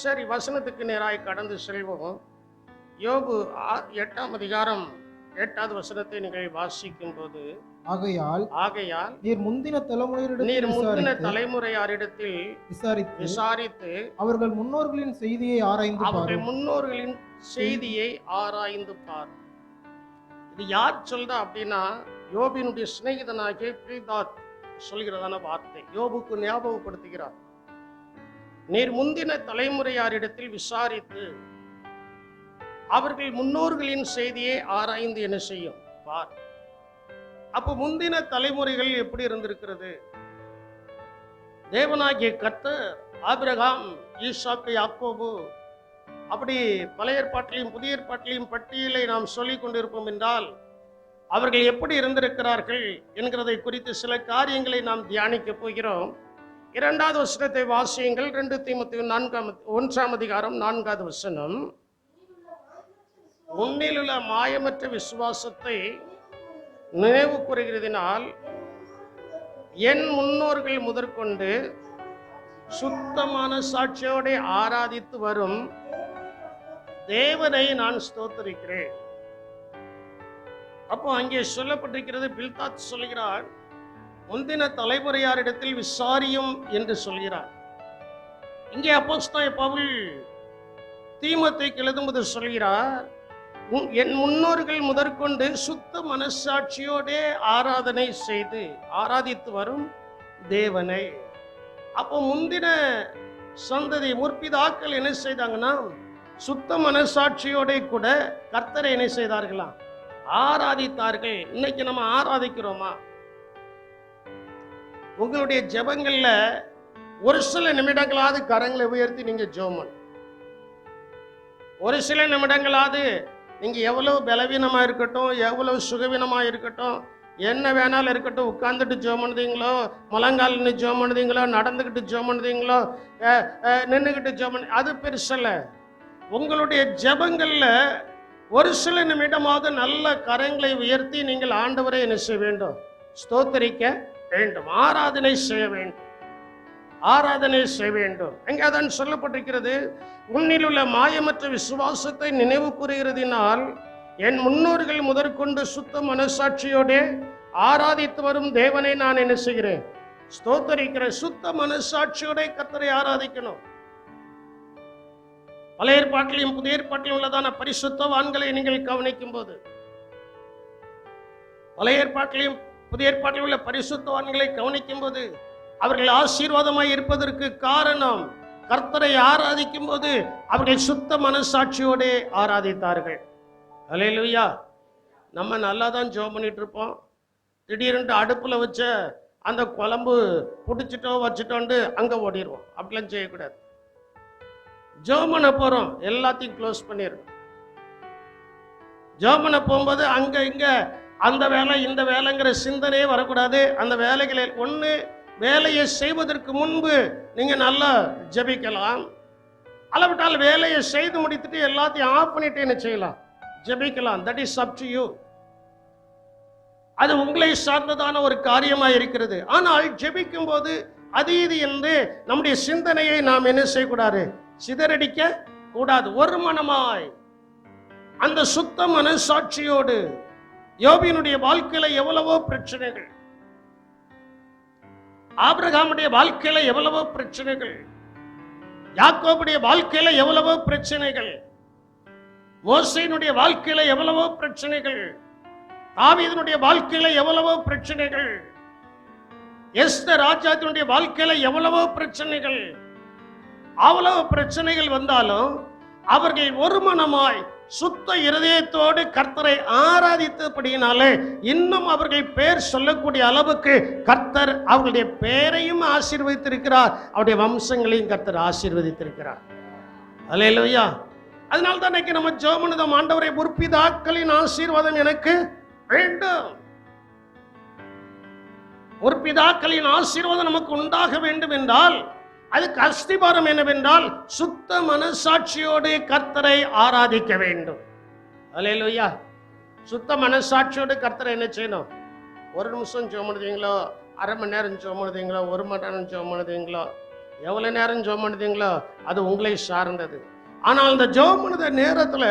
சரி, வசனத்துக்கு நேராய் கடந்து செல்வோம். யோபு 8ஆம் அதிகாரம் 8வது வசனத்தை நீங்கள் வாசிக்கும் போது, ஆகையால் நீர் முந்தின தலைமுறையாரிடத்தில் விசாரித்து அவர்கள் முன்னோர்களின் செய்தியை ஆராய்ந்து பார். இது யார் சொல்றா அப்படின்னா, யோபினுடைய சிநேகிதனாகிய பில்தாத் சொல்கிறதான வார்த்தை. யோபுக்கு ஞாபகப்படுத்துகிறார். நீர் முந்தின தலைமுறையாரிடத்தில் விசாரித்து அவர்கள் முன்னோர்களின் செய்தியை ஆராய்ந்து என்ன செய்யும் பார். அப்ப முந்தின தலைமுறைகள் எப்படி இருந்திருக்கிறது? தேவனாகிய கர்த்தர் ஆபிரகாம், ஈசாக்கு, யாக்கோபு, அப்படி பழைய ஏற்பாட்டிலையும் புதிய ஏற்பாட்டிலையும் பட்டியலை நாம் சொல்லிக் கொண்டிருப்போம் என்றால் அவர்கள் எப்படி இருந்திருக்கிறார்கள் என்கிறதை குறித்து சில காரியங்களை நாம் தியானிக்க போகிறோம். 2வது வசனத்தை வாசியுங்கள். 2 தீமோத்தேயு 1ஆம் அதிகாரம் 4வது வசனம். உன்னிலுள்ள மாயமற்ற விசுவாசத்தை நினைவு கூறுகிறதினால் என் முன்னோர்கள் முதற்கொண்டு சுத்தமான சாட்சியோடு ஆராதித்து வரும் தேவனை நான் ஸ்தோத்திரிக்கிறேன். அப்போ அங்கே சொல்லப்பட்டிருக்கிறது, பில்தாத் சொல்கிறார், முந்தின தலைமுறையாரிடத்தில் விசாரியும் என்று சொல்கிறார். இங்கே அப்போஸ்தலனாகிய பவுல் தீமோத்தேயுக்கு எழுதும்போது சொல்கிறார், என் முன்னோர்கள் முதற்கொண்டு சுத்த மனசாட்சியோடே ஆராதனை செய்து ஆராதித்து வரும் தேவனை. அப்போ முந்தின சந்ததி முற்பிதாக்கள் என்ன செய்தாங்கன்னா, சுத்த மனசாட்சியோட கூட கர்த்தரை என்ன செய்தார்களா? ஆராதித்தார்கள். இன்னைக்கு நம்ம ஆராதிக்கிறோமா? உங்களுடைய ஜெபங்கள்ல ஒரு சில நிமிடங்களாவது கரங்களை உயர்த்தி நீங்க ஜெபம். ஒரு சில நிமிடங்களாவது நீங்க எவ்வளவு பலவீனமா இருக்கட்டும், எவ்வளவு சுகவீனமா இருக்கட்டும், என்ன வேணாலும் இருக்கட்டும், உட்கார்ந்துட்டு ஜெபம் பண்ணுதீங்களோ, முழங்கால் நின்று ஜெபம் பண்ணுதீங்களோ, நடந்துக்கிட்டு ஜெபம் பண்ணுதீங்களோ, நின்றுக்கிட்டு ஜெபம், அது பெருசல்ல. உங்களுடைய ஜெபங்கள்ல ஒரு சில நிமிடமாவது நல்ல கரங்களை உயர்த்தி நீங்கள் ஆண்டவரை என்ன செய்ய வேண்டும்? ஸ்தோத்தரிக்க வேண்டும், ஆராதனை செய்ய வேண்டும், ஆராதனை செய்ய வேண்டும். எங்கே அதான் சொல்லப்பட்டிருக்கிறது, உன்னில் உள்ள மாயமற்ற விசுவாசத்தை நினைவு கூறுகிறதினால் என் முன்னோர்கள் முதற்கொண்டு சுத்த மனசாட்சியோடு ஆராதித்து வரும் தேவனை நான் என்ன செய்கிறேன்? ஸ்தோத்தரிக்கிறேன். சுத்த மனசாட்சியோட கர்த்தரை ஆராதிக்கணும். பழைய ஏற்பாட்டிலும் புதிய ஏற்பாட்டிலும் உள்ளதான பரிசுத்தவான்களை நீங்கள் கவனிக்கும் போது, பழைய ஏற்பாட்டிலும் புதிய ஏற்பாட்டில் உள்ள பரிசுத்தவான்களை கவனிக்கும் போது அவர்கள் ஆசீர்வாதமாய் இருப்பதற்கு காரணம், கர்த்தரை ஆராதிக்கும் போது அவர்கள் சுத்த மனசாட்சியோடு ஆராதித்தார்கள். அல்லேலூயா. நம்ம நல்லா தான் ஜெபம் பண்ணிட்டு இருப்போம், திடீர்னு அடுப்புல வச்ச அந்த குழம்பு பிடிச்சிட்டோம் வச்சுட்டோண்டு அங்க ஓடிடுவோம். அப்படிலாம் செய்யக்கூடாது. ஜெபம் பண்ண போறோம், எல்லாத்தையும் க்ளோஸ் பண்ணிடுறோம். ஜெபம் பண்ண போகும்போது அங்க இங்க அந்த வேலை இந்த வேலைங்கிற சிந்தனையே வரக்கூடாது. அந்த வேலைகளை வேலையை செய்வதற்கு முன்பு நீங்க நல்லா ஜெபிக்கலாம். அளவிட்டால் வேலையை செய்து முடித்துட்டு எல்லாத்தையும் ஆஃப் பண்ணிட்டு என்ன செய்யலாம்? ஜெபிக்கலாம். That is up to you. அது உங்களை சார்ந்ததான ஒரு காரியமா இருக்கிறது. ஆனால் ஜெபிக்கும் போது அது இது என்று நம்முடைய சிந்தனையை நாம் என்ன செய்யக்கூடாது? சிதறடிக்க கூடாது. ஒரு மனமாய் அந்த சுத்த மனசாட்சியோடு. யோபினுடைய வாழ்க்கையில எவ்வளவோ பிரச்சனைகள், ஆபிரகாமுடைய வாழ்க்கையில எவ்வளவோ பிரச்சனைகள், யாக்கோபுடைய வாழ்க்கையில எவ்வளவோ பிரச்சனைகள், மோசேயினுடைய வாழ்க்கையில எவ்வளவோ பிரச்சனைகள், தாவீதுனுடைய வாழ்க்கையில எவ்வளவோ பிரச்சனைகள், எஸ்தர் ராஜாத்தினுடைய வாழ்க்கையில எவ்வளவோ பிரச்சனைகள். அவ்வளவு பிரச்சனைகள் வந்தாலும் அவர்கள் ஒரு மனமாய் சுத்த இருதயத்தோடு கர்த்தரை ஆராதித்தபடியினாலே இன்னும் அவர்கள் பேர் சொல்லக்கூடிய அளவுக்கு கர்த்தர் அவர்களுடைய பேரையும் ஆசீர்வதித்திருக்கிறார், அவருடைய வம்சங்களையும் கர்த்தர் ஆசீர்வதித்திருக்கிறார். அல்லேலூயா. அதனால தான் இன்னைக்கு நம்ம ஜெபம் பண்ணுதோம், ஆண்டவரே முற்பிதாக்களின் ஆசீர்வாதம் எனக்கு வேண்டும். முற்பிதாக்களின் ஆசீர்வாதம் நமக்கு உண்டாக வேண்டும் என்றால் அதுக்கு அஸ்திபாரம் என்னவென்றால் சுத்த மனசாட்சியோடு கர்த்தரை ஆராதிக்க வேண்டும். அல்லேலூயா. சுத்த மனசாட்சியோடு கர்த்தரை என்ன செய்யணும்? ஒரு நிமிஷம் ஜெபம் பண்ணுவீங்களோ, அரை மணி நேரம் ஜெபம் பண்ணுவீங்களோ, ஒரு மணி நேரம் ஜெபம் பண்ணுவீங்களோ, எவ்வளவு நேரம் ஜெபம் பண்ணுதீங்களோ அது உங்களை சார்ந்தது. ஆனால் இந்த ஜெபம் பண்ணுற நேரத்துல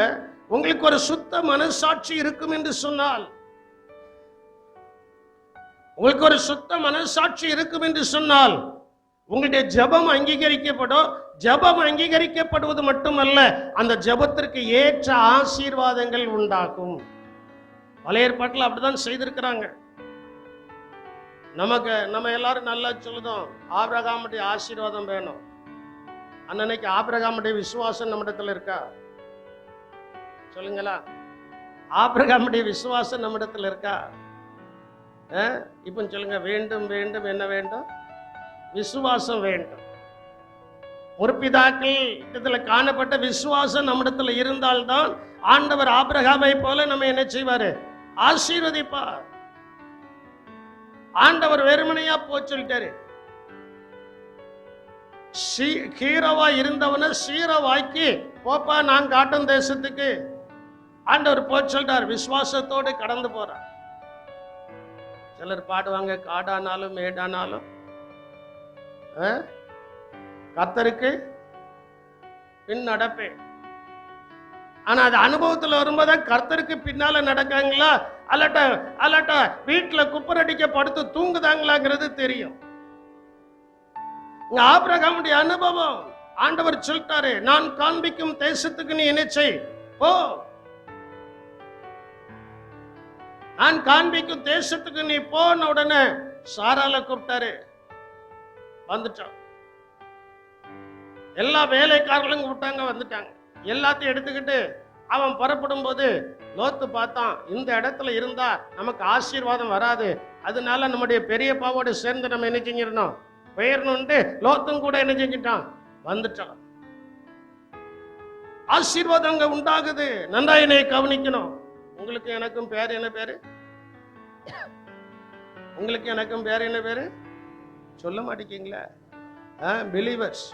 உங்களுக்கு ஒரு சுத்த மனசாட்சி இருக்கும் என்று சொன்னால், உங்களுக்கு ஒரு சுத்த மனசாட்சி இருக்கும் என்று சொன்னால் உங்களுடைய ஜெபம் அங்கீகரிக்கப்படும். ஜெபம் அங்கீகரிக்கப்படுவது மட்டுமல்ல, அந்த ஜெபத்திற்கு ஏற்ற ஆசீர்வாதங்கள் உண்டாகும். பழைய ஏற்பாட்டில் அப்படிதான் செய்திருக்கிறாங்க. நம்ம எல்லாரும் நல்லா சொல்லுதோம், ஆபிரகாமுடைய ஆசீர்வாதம் வேணும். அன்னைக்கு ஆபிரகாமுடைய விசுவாசம் நம்மிடத்துல இருக்கா? சொல்லுங்களா? ஆபிரகாமுடைய விசுவாசம் நம்மிடத்துல இருக்கா? இப்ப சொல்லுங்க, வேண்டும் வேண்டும் என்ன வேண்டும்? விசுவாசம் வேண்டும். முற்பிதாக்கள் இடத்துல காணப்பட்ட விசுவாசம் நம்மிடத்துல இருந்தால்தான் ஆண்டவர் ஆபிரகாமை போல நம்ம என்ன செய்வாரு? ஆசீர்வதிப்பார். ஆண்டவர் வெறுமனையா போ சொல்லிட்டாரு. கீரவா இருந்தவன சீரவாக்கி போப்பா நான் காட்டும் தேசத்துக்கு ஆண்டவர் போ சொல்றார். விசுவாசத்தோடு கடந்து போறார். சிலர் பாடுவாங்க, காடானாலும் மேடானாலும் கர்த்தருக்கு பின் நடப்பேன். ஆனா அது அனுபவத்துல வரும்போது கர்த்தருக்கு பின்னால நடக்காங்களா அல்லாட்டா வீட்டுல குப்பரடிக்க படுத்து தூங்குதாங்களாங்கிறது தெரியும். ஆபிரகாமுடைய அனுபவம், ஆண்டவர் சொல்லிட்டாரு, நான் காண்பிக்கும் தேசத்துக்கு நீ என்ன செய், போ. நான் காண்பிக்கும் தேசத்துக்கு நீ போன உடனே சாரால கூப்பிட்டாரு, வந்துட்டான். எல்லா வேலைக்காரர்களும் விட்டாங்க, வந்துட்டாங்க. எல்லாத்தையும் எடுத்துக்கிட்டு அவன் புறப்படும் போது லோத்து பார்த்தான், இந்த இடத்துல இருந்தா நமக்கு ஆசீர்வாதம் வராது, அதனால நம்முடைய பெரியப்பாவோடு சேர்ந்து நம்ம என்ன செஞ்சிடணும், பெயர்னுண்டு லோத்தும் கூட என்ன செஞ்சிட்டான், வந்துட்டான். ஆசீர்வாதம் அங்க உண்டாகுது. நன்றா என்னை கவனிக்கணும். உங்களுக்கு எனக்கும் பேர் என்ன பேரு? உங்களுக்கு எனக்கும் பேர் என்ன பேரு? சொல்ல மாட்டேங்கீங்களா? பிலீவர்ஸ்.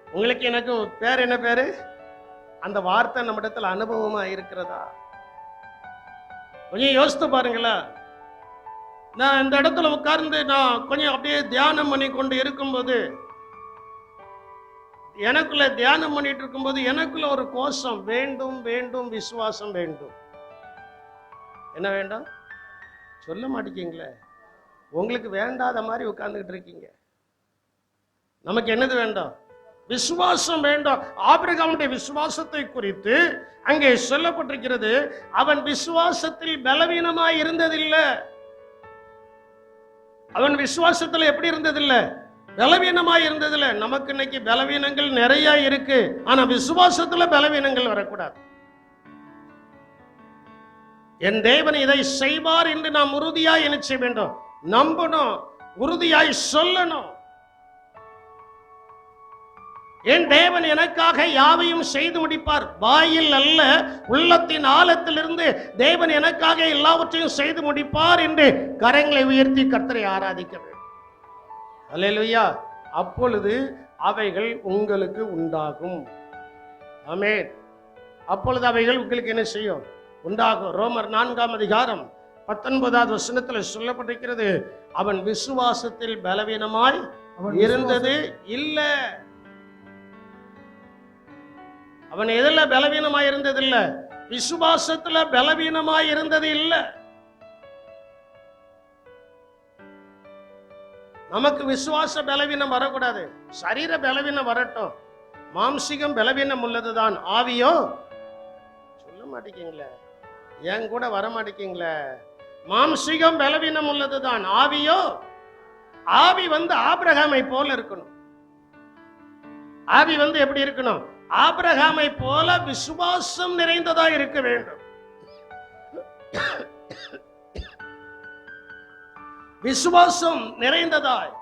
உங்களுக்கு எனக்கும் பேர் என்ன பேரு? அந்த வார்த்தை நம்ம இடத்துல அனுபவமா இருக்கிறதா? கொஞ்சம் யோசித்து பாருங்களா. நான் இந்த இடத்துல உட்கார்ந்து நான் கொஞ்சம் அப்படியே தியானம் பண்ணி கொண்டு இருக்கும்போது, எனக்குள்ள தியானம் பண்ணிட்டு இருக்கும்போது எனக்குள்ள ஒரு கோஷம், வேண்டும் வேண்டும் விசுவாசம் வேண்டும். என்ன வேண்டாம்? சொல்ல மாட்டேங்கீங்களே. உங்களுக்கு வேண்டாத மாதிரி உட்கார்ந்துகிட்டு இருக்கீங்க. நமக்கு என்னது வேண்டாம்? விசுவாசம் வேண்டாம். ஆபிரகாமுடைய விசுவாசத்தை குறித்து அங்கே சொல்லப்பட்டிருக்கிறது, அவன் விசுவாசத்தில் பலவீனமாய் இருந்ததில்லை. அவன் விசுவாசத்துல எப்படி இருந்ததில்லை? பலவீனமாய் இருந்ததில்லை. நமக்கு இன்னைக்கு பலவீனங்கள் நிறைய இருக்கு, ஆனா விசுவாசத்துல பலவீனங்கள் வரக்கூடாது. என் தேவன் இதை செய்வார் என்று நாம் உறுதியாய் என்ன செய்ய வேண்டும்? நம்பணும், உறுதியாய் சொல்லணும். என் தேவன் எனக்காக யாவையும் செய்து முடிப்பார். வாயில் அல்ல, உள்ளத்தின் ஆழத்திலிருந்து தேவன் எனக்காக எல்லாவற்றையும் செய்து முடிப்பார் என்று கரங்களை உயர்த்தி கர்த்தரை ஆராதிக்க வேண்டும். அல்லேலூயா. அப்பொழுது அவைகள் உங்களுக்கு உண்டாகும். ஆமென். அப்பொழுது அவைகள் உங்களுக்கு என்ன செய்யும்? உண்டாகும். ரோமர் 4ஆம் அதிகாரம் 19வது வசனத்தில் சொல்லப்பட்டிருக்கிறது, அவன் விசுவாசத்தில் பலவீனமாய் இருந்தது இல்லை. அவன் எதுல பலவீனமாய் இருந்தது இல்ல? விசுவாசத்துல பலவீனமாய் இருந்தது இல்ல. நமக்கு விசுவாச பலவீனம் வரக்கூடாது. சரீர பலவீனம் வரட்டும், மாம்சிகம் பலவீனம் உள்ளதுதான். ஆவியோ சொல்ல மாட்டேங்கீங்களே, ஏன் கூட வர மாட்டேங்கீங்களே. மாம்சிகம் பலவீனம் உள்ளதுதான், ஆவியோ, ஆவி ஆபிரகாமை போல இருக்கணும். ஆவி எப்படி இருக்கணும்? ஆபிரகாமை போல விசுவாசம் நிறைந்ததா இருக்க வேண்டும். விசுவாசம் நிறைந்ததாய்.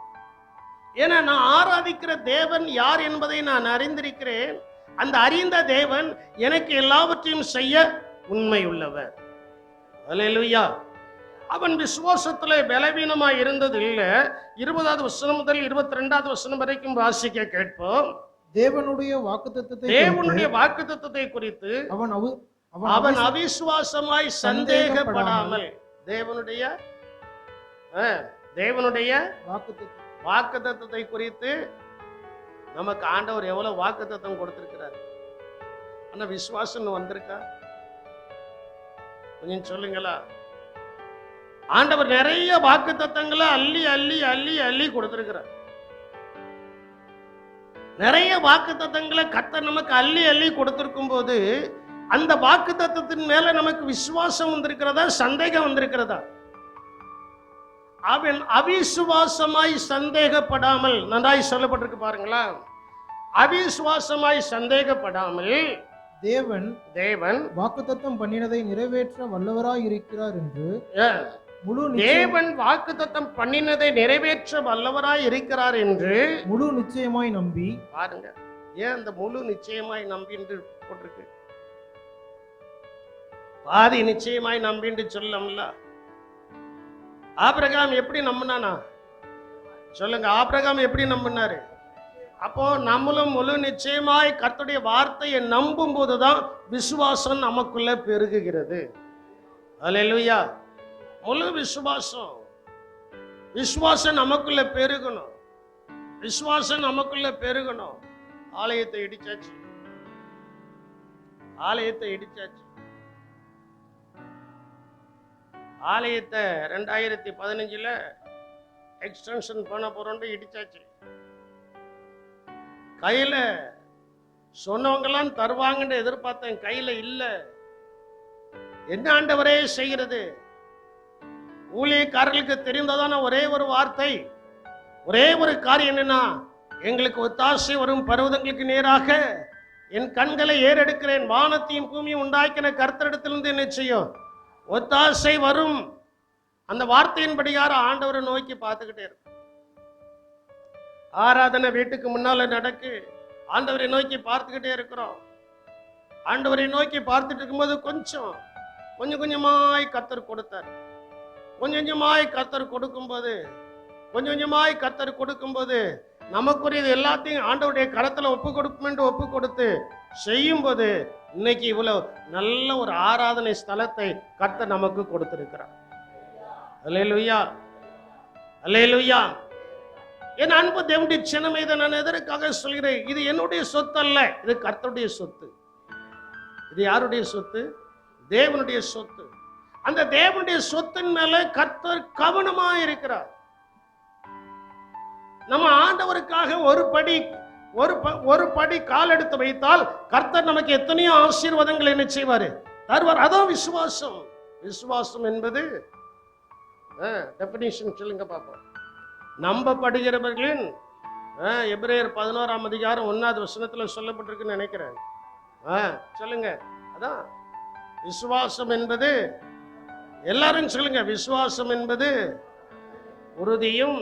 ஏன்னா நான் ஆராதிக்கிற தேவன் யார் என்பதை நான் அறிந்திருக்கிறேன். அந்த அறிந்த தேவன் எனக்கு எல்லாவற்றையும் செய்ய உண்மை உள்ளவர். அல்லேலூயா. அவன் விசுவாசத்துல பலவீனமாய் இருந்தது இல்ல. 20வது வசனம் முதல் 22வது வசனம் வரைக்கும் வாசிக்க கேட்போம். தேவனுடைய வாக்குத்தத்தத்தை குறித்து அவன் அவிசுவாசமாய் சந்தேகப்படாமல் தேவனுடைய வாக்குத்தத்தத்தை குறித்து நமக்கு ஆண்டவர் எவ்வளவு வாக்குத்தத்தம் கொடுத்திருக்கிறார். ஆனா விசுவாசம் வந்திருக்கா? கொஞ்சம் சொல்லுங்களா. ஆண்டவர் நிறைய வாக்குத்தத்தங்களை அள்ளி அள்ளி அள்ளி அள்ளி கொடுத்திருக்கிறார். நிறைய வாக்குத்தத்தங்களை கர்த்தர் நமக்கு அள்ளி அள்ளி கொடுத்திருக்கும் போது அந்த வாக்குத்தத்தத்தின் மேல நமக்கு விசுவாசம் வந்திருக்கிறதா, சந்தேகம் வந்திருக்கிறதா? அவன் அவிசுவாசமாய் சந்தேகப்படாமல், நன்றாய் சொல்லப்பட்டிருக்கு பாருங்களா, அவிசுவாசமாய் சந்தேகப்படாமல் தேவன் வாக்குத்தத்தம் பண்ணினதை நிறைவேற்ற வல்லவராய் இருக்கிறார் என்று தேவன் வாக்குத்தத்தம் பண்ணினதை நிறைவேற்ற வல்லவராய் இருக்கிறார் என்று முழு நிச்சயமாய் நம்பி. பாருங்க, ஏன் அந்த முழு நிச்சயமாய் நம்பி என்று போட்டிருக்கு? பாதி நிச்சயமாய் நம்பின்னு சொல்லல. ஆபிரகாம் எப்படி நம்பினானா? சொல்லுங்க, ஆபிரகாம் எப்படி நம்பினாரு? அப்போ நம்மளும் முழு நிச்சயமாய் கர்த்தருடைய வார்த்தையை நம்பும் போதுதான் விசுவாசம் நமக்குள்ள பெருகுகிறது. அல்லேலூயா. முழு விசுவாசம், விசுவாசம் நமக்குள்ள பெருகணும். விசுவாசம் நமக்குள்ள பெருகணும். ஆலயத்தை இடிச்சாச்சு, ஆலயத்தை இடிச்சாச்சு. ஆலயத்தை 2015 எக்ஸ்டென்ஷன் பண்ண போறோம்னு இடிச்சாச்சு. கையில சொன்னவங்கெல்லாம் தருவாங்கன்னு எதிர்பார்த்தேன், கையில இல்ல. என்ன ஆண்டவரே செய்கிறது? ஊழியக்காரர்களுக்கு தெரிந்ததான ஒரே ஒரு வார்த்தை, ஒரே ஒரு காரியம் என்னன்னா, எங்களுக்கு ஒத்தாசை வரும் பர்வதங்களுக்கு நேராக என் கண்களை ஏறெடுக்கிறேன். வானத்தையும் பூமியும் உண்டாக்கின கர்த்தரிடத்திலிருந்து என்ன செய்யும்? ஒத்தாசை வரும். அந்த வார்த்தையின்படியார ஆண்டவரை நோக்கி பார்த்துக்கிட்டே இருக்கும். ஆராதனை வீட்டுக்கு முன்னால நடக்கு, ஆண்டவரை நோக்கி பார்த்துக்கிட்டே இருக்கிறோம். ஆண்டவரை நோக்கி பார்த்துட்டு இருக்கும்போது கொஞ்சம் கொஞ்சமாய் கர்த்தர் கொடுத்தார். கொஞ்சம் கொஞ்சமாய் கர்த்தர் கொடுக்கும்போது, கொஞ்சம் கொஞ்சமாய் கர்த்தர் கொடுக்கும்போது நமக்குரியது எல்லாத்தையும் ஆண்டவருடைய கரத்துல ஒப்பு கொடுக்குமென்று ஒப்பு கொடுத்து செய்யும் போது இன்னைக்கு இவ்வளவு நல்ல ஒரு ஆராதனை ஸ்தலத்தை கர்த்தர் நமக்கு கொடுத்திருக்கிறார். அல்லேலூயா, அல்லேலூயா. என் அன்பு தேவனுடைய சின்னமே, இதை நான் எதற்காக சொல்கிறேன்? இது என்னுடைய சொத்து அல்ல, இது கர்த்தருடைய சொத்து. இது யாருடைய சொத்து? தேவனுடைய சொத்து. அந்த தேவனுடைய சொத்தின் மேல கர்த்தர் கவனமா இருக்கிறார். நம்ம ஆண்டவருக்காக ஒரு படி கால் எடுத்து வைத்தால் கர்த்தர் நமக்கு எத்தனையோ ஆசீர்வாதங்கள் என்ன செய்வாரு? தருவார். அதான் விசுவாசம். விசுவாசம் என்பது டெபினிஷன் சொல்லுங்க பாப்போம். நம்பப்படுகிறவர்களின் எபிரேயர் 11:1 சொல்லப்பட்டிருக்குன்னு நினைக்கிறேன். சொல்லுங்க, அதான் விசுவாசம் என்பது. எல்லாரும் சொல்லுங்க, விசுவாசம் என்பது உறுதியும்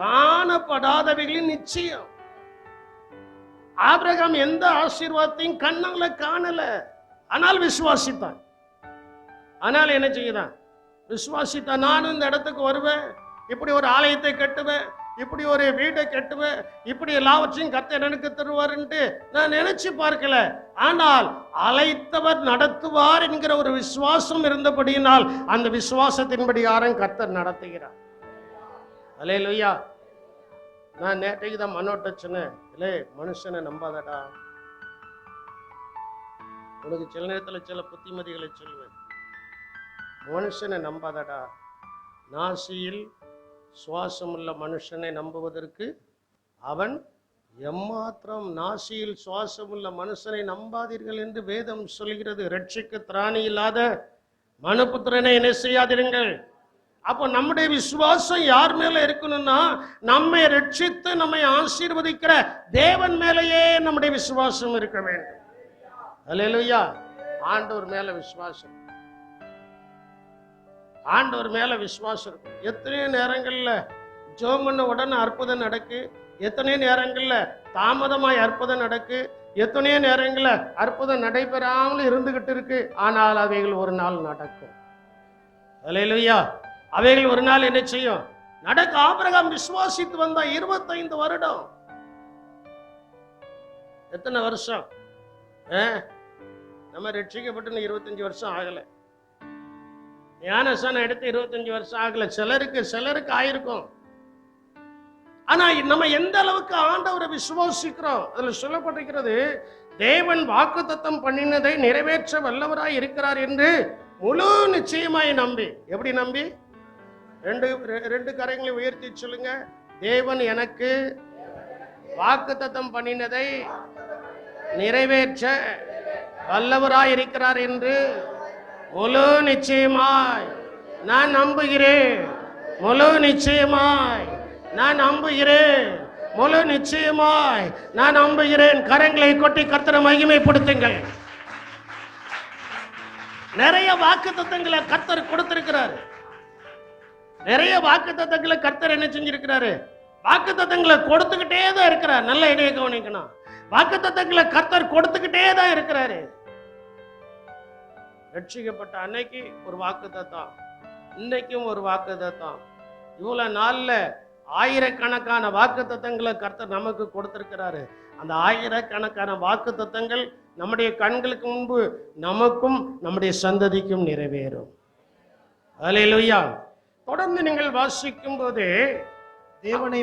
காணப்படாதவைகளின் நிச்சயம். ஆபிரகாம் எந்த ஆசீர்வாதத்தையும் கண்ணால காணல, ஆனால் விசுவாசித்தான். ஆனால் என்ன செய்யறான்? விசுவாசித்தான். நானும் இந்த இடத்துக்கு வருவேன், இப்படி ஒரு ஆலயத்தை கட்டுவேன், இப்படி ஒரு வீட்டை கட்டுவேன், இப்படி எல்லாவற்றையும் கர்த்தர் எனக்கு தருவார்ன்ட்டு நான் நினைச்சு பார்க்கல. ஆனால் அழைத்தவர் நடத்துவார் என்கிற ஒரு விசுவாசம் இருந்தபடியினால் அந்த விசுவாசத்தின்படி யாரும் கர்த்தர் நடத்துகிறார். அல்லேலூயா. நான் நேற்றைக்கு தான் மனோட்ட சொன்னேன், இல்லை மனுஷனை நம்பாதடா. உனக்கு சில நேரத்தில் சில புத்திமதிகளை சொல்லுவேன். மனுஷனை நம்பாதடா. நாசியில் சுவாசமுள்ள மனுஷனை நம்புவதற்கு அவன் எம்மாத்திரம். நாசியில் சுவாசமுள்ள மனுஷனை நம்பாதீர்கள் என்று வேதம் சொல்கிறது. ரட்சிக்க திராணி இல்லாத மனுபுத்திரனை என்ன செய்யாதிருங்கள். அப்போ நம்முடைய விசுவாசம் யார் மேல இருக்கணும்னா, நம்மை ரட்சித்து நம்மை ஆசீர்வதிக்கிற தேவன் மேலேயே நம்முடைய விசுவாசம் இருக்க வேண்டும். அல்லேலூயா. ஆண்டவர் மேல விசுவாசம், ஆண்டவர் மேல விசுவாசம் இருக்கும். எத்தனையோ நேரங்கள்ல ஜெபம் பண்ண உடனே அற்புதம் நடக்கு, எத்தனையோ நேரங்கள்ல தாமதமாய் அற்புதம் நடக்கு, எத்தனையோ நேரங்கள்ல அற்புதம் நடைபெறாமல் இருந்துகிட்டு இருக்கு. ஆனால் அவைகள் ஒரு நாள் நடக்கும். அல்லேலூயா. அவைகள் ஒரு நாள் என்ன செய்யும்? நடக்க. ஆபிரகாம் விசுவாசித்து வந்தா 25 வருடம். எத்தனை வருஷம்? நம்ம ரட்சிக்கப்பட்டு 25 வருஷம் ஆகல. ஞானஸ்நானம் எடுத்து 25 வருஷம் ஆகல. சிலருக்கு ஆயிருக்கும். ஆனா நம்ம எந்த அளவுக்கு ஆண்டவரை விசுவாசிக்கிறோம். அதுல சொல்லப்பட்டிருக்கிறது, தேவன் வாக்குத்தத்தம் பண்ணினதை நிறைவேற்ற வல்லவராய் இருக்கிறார் என்று முழு நிச்சயமாய் நம்பி. எப்படி நம்பி? ரெண்டு கரங்களை உயர்த்தி சொல்லுங்க. தேவன் எனக்கு வாக்குத்தத்தம் பண்ணினதை நிறைவேற்ற வல்லவராய் இருக்கிறார் என்று முழு நிச்சயமாய் நான் நம்புகிறேன். முழு நிச்சயமாய் நான் நம்புகிறேன். முழு நிச்சயமாய் நான் நம்புகிறேன். கரங்களை கொட்டி கர்த்தரை மகிமைப்படுத்துங்கள். நிறைய வாக்குத்தத்தங்களை கர்த்தர் கொடுத்திருக்கிறார். நிறைய வாக்குத்தத்தங்களை கர்த்தர் என்ன செஞ்சிருக்கிறாரு? வாக்குத்தத்தங்களை கொடுத்துக்கிட்டே தான் இருக்கிறார். நல்ல இடையே கவனிக்கணும். வாக்குத்தத்தங்களை கர்த்தர் கொடுத்துக்கிட்டே தான் இருக்கிறாரு. ரட்சிக்கப்பட்ட அன்னைக்கு ஒரு வாக்குத்தத்தம், இன்னைக்கும் ஒரு வாக்குத்தத்தம். இவ்வளவு நாள்ல ஆயிரக்கணக்கான வாக்குத்தத்தங்களை கர்த்தர் நமக்கு கொடுத்திருக்கிறாரு. அந்த ஆயிரக்கணக்கான வாக்குத்தத்தங்கள் நம்முடைய கண்களுக்கு முன்பு நமக்கும் நம்முடைய சந்ததிக்கும் நிறைவேறும். அல்லேலூயா. தொடர்ந்து நீங்கள் வாசிக்கும் போது தேவனை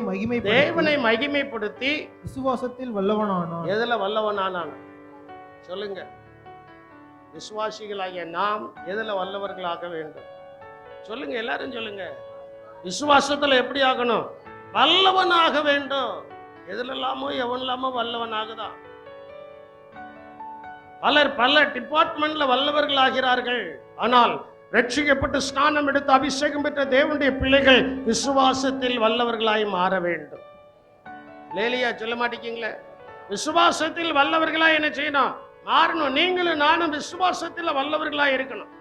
மகிமைப்படுத்தி விசுவாசத்தில் வல்லவனானான். எதுல வல்லவனானான் சொல்லுங்க. விசுவாசிகளாகிய நாம் எதுல வல்லவர்களாக வேண்டும் சொல்லுங்க. எல்லாரும் சொல்லுங்க. விசுவாசத்துல எப்படி ஆகணும்? வல்லவனாக வேண்டும். எதுல இல்லாமோ எவன் இல்லாமோ வல்லவனாகதான். பல டிபார்ட்மெண்ட்ல வல்லவர்கள் ஆகிறார்கள். ஆனால் ரட்சிக்கப்பட்டு ஸ்நானம் எடுத்து அபிஷேகம் பெற்ற தேவனுடைய பிள்ளைகள் விசுவாசத்தில் வல்லவர்களாய் மாற வேண்டும். லேலியா சொல்ல மாட்டீங்களே? விசுவாசத்தில் வல்லவர்களாய் என்ன செய்யணும்? மாறணும். நீங்களும் நானும் விசுவாசத்தில் வல்லவர்களாய் இருக்கணும்.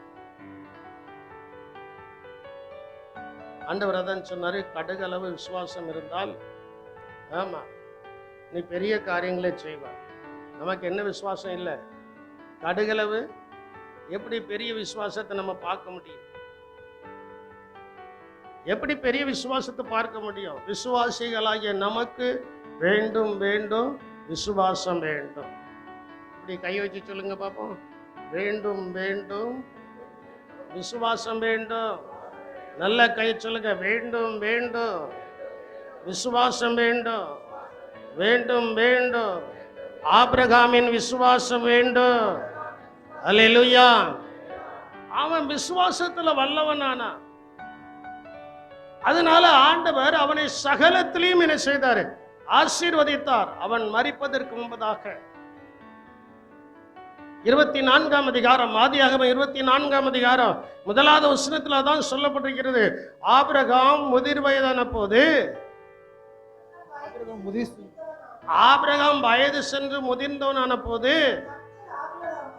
ஆண்டவர் அதான் சொன்னாரு, கடுகளவு விசுவாசம் இருந்தால் ஆமா நீ பெரிய காரியங்களே செய்வார். நமக்கு என்ன விசுவாசம் இல்லை? கடுகளவு. எப்படி பெரிய விசுவாசத்தை நம்ம பார்க்க முடியும்? எப்படி பெரிய விசுவாசத்தை பார்க்க முடியும்? விசுவாசிகளாகிய நமக்கு வேண்டும் வேண்டும் விசுவாசம் வேண்டும். இப்படி கை வச்சு சொல்லுங்க பாப்போம். வேண்டும் வேண்டும் விசுவாசம் வேண்டும். நல்ல கை சொல்லுங்க. வேண்டும் வேண்டும் விசுவாசம் வேண்டும். வேண்டும் வேண்டும். ஆபிரகாமின் விசுவாசம் வேண்டும். அல்லேலூயா. அவன் விசுவாசத்துல வல்லவனானா. அதனால ஆண்டவர் அவனை சகலத்திலையும் என்ன செய்தாரு? ஆசீர்வதித்தார். அவன் மரிப்பதற்கு முன்பதாக 24ஆம் அதிகாரம், ஆதியாகமம் 24ஆம் அதிகாரம் 1வது வசனத்துல தான் சொல்லப்பட்டிருக்கிறது. ஆபிரகாம் முதிர் வயதான போது, ஆபிரகாம் வயது சென்று முதிர்ந்தவனான போது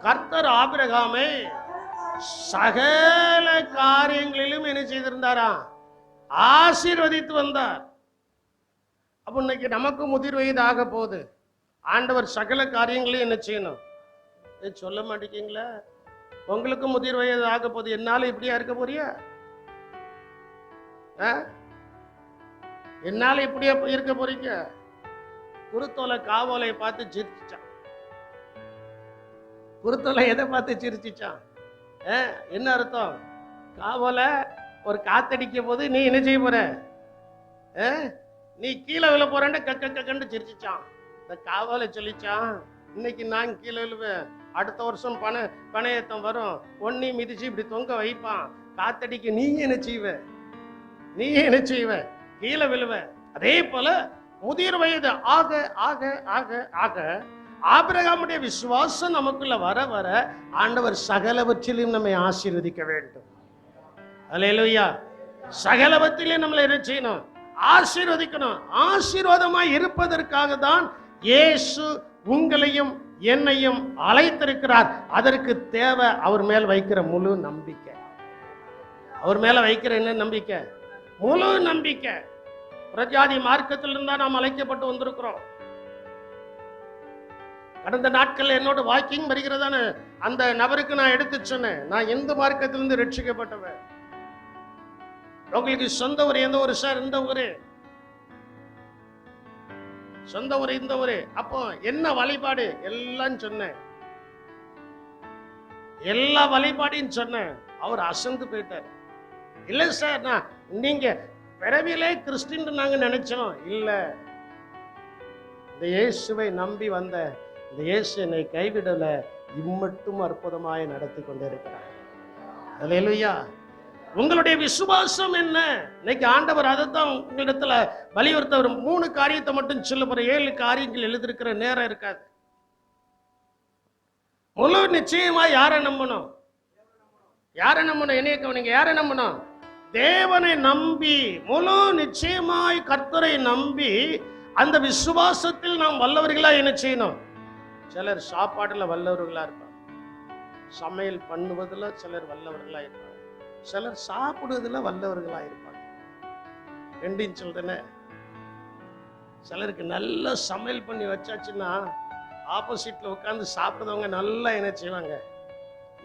கர்த்தர் ஆபிரகாமை சகல காரியங்களிலும் என்ன செய்திருந்தாரா? ஆசீர்வதித்து வந்தார். அப்ப இன்னைக்கு நமக்கு முதிர் வயது ஆக போகுது. ஆண்டவர் சகல காரியங்களையும் என்ன செய்யணும்? சொல்ல மாட்டேங்களா? உங்களுக்கு முதிர் வயது ஆக போகுது. என்னால இப்படியா இருக்க போறியா? என்னால இப்படியா இருக்க போறீங்க? குருத்தோலை காவோலையை பார்த்து சிரிச்சான். குருத்தோலை எதை பார்த்து சிரிச்சிச்சான்? என்ன அர்த்தம்? காவோலை ஒரு காத்தடிக்க போது நீ என்ன செய்ய போற? நீ கீழே விழ போறேன்னு கண்டு சிரிச்சிச்சான். இந்த காவோலை சொல்லிச்சான், இன்னைக்கு நான் கீழே விழுவேன், அடுத்த வருஷம் பணையத்தம் வரும், ஒன்னி மிதிச்சு இப்படி தொங்க வைப்பான், காத்தடிக்க நீ என்ன செய்வ? நீ என்ன செய்வ? கீழே விழுவ. அதே போல முதிர் வயது ஆக ஆக ஆக ஆக ஆபிரகாமுடைய விசுவாசம் நமக்குள்ள வர வர ஆண்டவர் சகலவற்றிலும் நம்மை ஆசீர்வதிக்க வேண்டும். அல்லேலூயா. சகலவற்றிலும் நம்மளை என்ன செய்யணும்? ஆசீர்வதிக்கணும். ஆசீர்வாதமாய் இருப்பதற்காக தான் இயேசு உங்களையும் என்னையும் அழைத்திருக்கிறார். அதற்கு தேவை அவர் மேல் வைக்கிற முழு நம்பிக்கை. அவர் மேல வைக்கிற என்ன நம்பிக்கை? முழு நம்பிக்கை. பிரஜாதி மார்க்கத்தில் இருந்தா நாம் அழைக்கப்பட்டு வந்திருக்கிறோம். கடந்த நாட்கள் என்னோட வாக்கிங் வருகிறதான அந்த நபருக்கு நான் எடுத்து சொன்னேன், நான் எந்த மார்க்கத்திலிருந்து ரட்சிக்கப்பட்டவன். உங்களுக்கு சொந்த ஊர் எந்த ஊரு சார்? இந்த ஊரு. சொந்த ஊர் இந்த ஊரு. அப்போ என்ன வழிபாடு எல்லாம் சொன்னேன், எல்லா வழிபாடையும் சொன்னேன். அவர் அசந்து போயிட்டார். இல்லை சார், நான் நீங்க பிறவிலே கிறிஸ்டின் நாங்க நினைச்சோம். இல்ல, இந்த இயேசுவை நம்பி வந்த இந்த இயேசு என்னை கைவிடல, இம்மட்டும் அற்புதமாய் நடத்தி கொண்டிருக்கிறார். அல்லேலூயா. உங்களுடைய விசுவாசம் என்ன? இன்னைக்கு ஆண்டவர் அதைத்தான் உங்களிடத்துல வலியுறுத்த. ஒரு 3 காரியத்தை மட்டும் சொல்ல போற. 7 காரியங்கள் எழுதிருக்கிற நேரம் இருக்காது. முழு நிச்சயமா யாரை நம்பணும்? யாரை நம்பணும்? என்னைய கவனிங்க. யாரை நம்பணும்? தேவனை நம்பி, முழு நிச்சயமாய் கர்த்தரை நம்பி, அந்த விசுவாசத்தில் நாம் வல்லவர்களா என்ன செய்யணும்? சிலர் சாப்பாடுல வல்லவர்களா இருப்பாங்க, சமையல் பண்ணுவதுல சிலர் வல்லவர்களா இருப்பாங்க, சிலர் சாப்பிடுவதுல வல்லவர்களா இருப்பாங்க. 2 சொல்றேன்னு. சிலருக்கு நல்ல சமையல் பண்ணி வச்சாச்சுன்னா ஆப்போசிட்ல உட்கார்ந்து சாப்பிடுறவங்க நல்லா என்ன செய்வாங்க?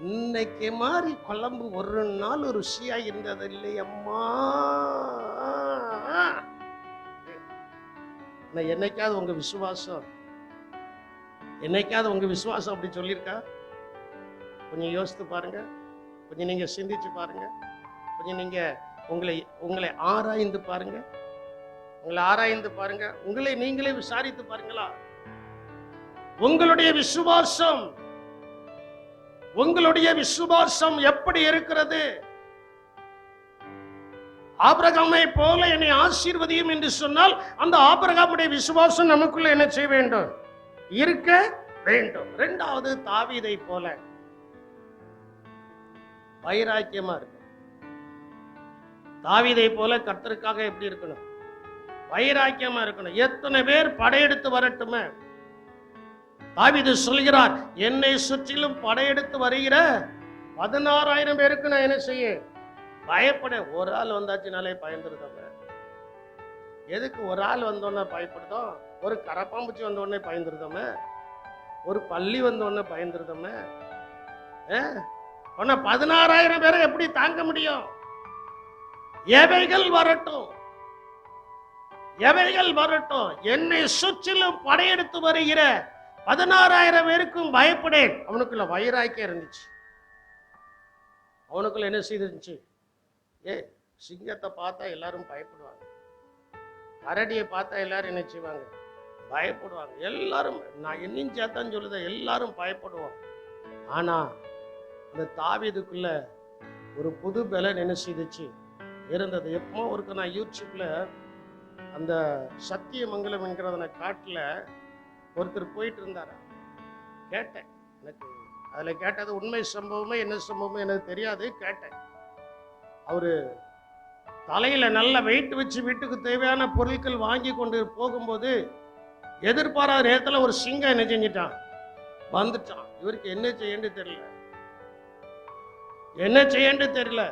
இன்னைக்கு மாதிரி குழம்பு ஒரு நாள் ருசியா இருந்தது இல்லையம்மா. என்னைக்காவது உங்க விசுவாசம் அப்படி சொல்லியிருக்கா? கொஞ்சம் யோசித்து பாருங்க, கொஞ்சம் நீங்க சிந்திச்சு பாருங்க, கொஞ்சம் நீங்க உங்களை ஆராய்ந்து பாருங்க, உங்களை நீங்களே விசாரித்து பாருங்களா? உங்களுடைய விசுவாசம் எப்படி இருக்கிறது? ஆபிரகாமை போல என்னை ஆசீர்வதியும் என்று சொன்னால் அந்த ஆபிரகாமுடைய விசுவாசம் நமக்குள்ள என்ன செய்ய வேண்டும்? இருக்க வேண்டும். 2வது, தாவீதை போல வைராக்கியமா இருக்கும். தாவீதை போல கர்த்தருக்காக எப்படி இருக்கணும்? வைராக்கியமா இருக்கணும். எத்தனை பேர் படையெடுத்து வரட்டுமே, தாவீது சொல்கிறார், என்னை சுற்றிலும் படையெடுத்து வருகிற 16,000 பேருக்கு நான் என்ன செய்ய பயப்பட. ஒரு ஆள் வந்தாச்சுனாலே பயந்துருதோம். எதுக்கு ஒரு ஆள் வந்தோடனே பயப்படுதோம்? ஒரு கரப்பாம்பூச்சி வந்தோடனே பயந்துருதோமே, ஒரு பள்ளி வந்தோடனே பயந்துருதோமே. 16,000 பேரை எப்படி தாங்க முடியும்? எவைகள் வரட்டும், என்னை சுற்றிலும் படையெடுத்து வருகிற 16,000 பேருக்கும் பயப்படேன். அவனுக்குள்ள வைராக்கியம் இருந்துச்சு. அவனுக்குள்ள என்ன செய்திருந்துச்சு? சிங்கத்தை பார்த்தா எல்லாரும் பயப்படுவாங்க, கரடியை பார்த்தா எல்லாரும் என்ன செய்வாங்க? பயப்படுவாங்க. எல்லாரும், நான் என்னையும் சேர்த்தான் சொல்லுத, எல்லாரும் பயப்படுவோம். ஆனா அந்த தாவீதுக்குள்ள ஒரு புது பலன் என்ன செய்துச்சு இருந்தது. எப்போ ஒருக்கு நான் யூடியூப்ல அந்த சத்தியமங்கலம் என்கிற காட்டுல ஒருத்தர் போயிட்டு இருந்தாரா, கேட்டேன். எனக்கு அதுல கேட்டது உண்மை சம்பவமே என்ன சம்பவமே எனக்கு தெரியாது. கேட்டேன். அவரு தலையில நல்ல வெயிட் வச்சு வீட்டுக்கு தேவையான பொருட்கள் வாங்கி கொண்டு போகும்போது எதிர்பாராத நேரத்துல ஒரு சிங்கம் என்ன செஞ்சிட்டான்? வந்துட்டான். இவருக்கு என்ன செய்யன்னு தெரியல.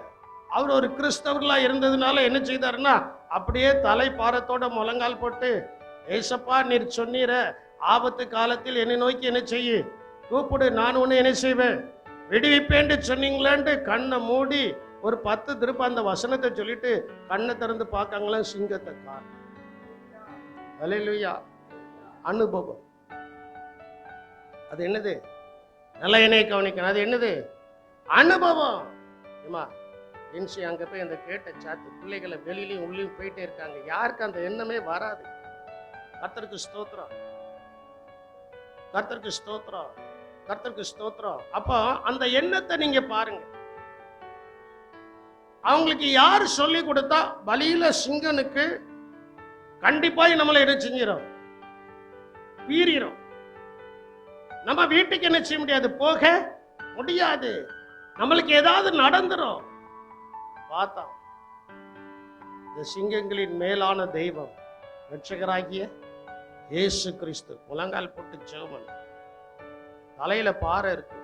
அவர் ஒரு கிறிஸ்தவர்களா இருந்ததுனால என்ன செய்தாருன்னா, அப்படியே தலை பாரத்தோட முழங்கால் போட்டு, ஏசப்பா நீர் சொன்னீர ஆபத்து காலத்தில் என்னை நோக்கி என்ன செய்ய கூப்பிடு, நான் ஒண்ணு என்ன செய்வேன், விடுவிப்பேன்னு சொன்னீங்களான்ட்டு கண்ணை மூடி ஒரு 10 திருப்ப அந்த வசனத்தை சொல்லிட்டு கண்ணை திறந்து பார்க்காங்களாம் சிங்கத்தை காணோம். அல்லேலூயா. அனுபவம். அது என்னது? நல்ல என்னை கவனிக்கணும். அது என்னது? அனுபவம். அங்க போய் அந்த கேட்ட சாத்து பிள்ளைகளை வெளியிலையும் உள்ளயும் போயிட்டே இருக்காங்க. யாருக்கு அந்த எண்ணமே வராது. கர்த்தருக்கு ஸ்தோத்திரம், கர்த்தருக்கு ஸ்தோத்திரம், கர்த்தருக்கு ஸ்தோத்திரம். அப்போ அந்த எண்ணத்தை நீங்க பாருங்க. அவங்களுக்கு யார் சொல்லி கொடுத்தா? பலியில சிங்கனுக்கு கண்டிப்பாய் நம்மளை என்ன செஞ்சிடும்? வீரிடும். நம்ம வீட்டுக்கு என்ன செய்ய முடியாது? போக முடியாது. நம்மளுக்கு ஏதாவது நடந்துரும். பார்த்தா இந்த சிங்கங்களின் மேலான தெய்வம் ரட்சகராகிய இயேசு கிறிஸ்து முழங்கால் போட்டு ஜெபம். தலையில பாறை இருக்கு.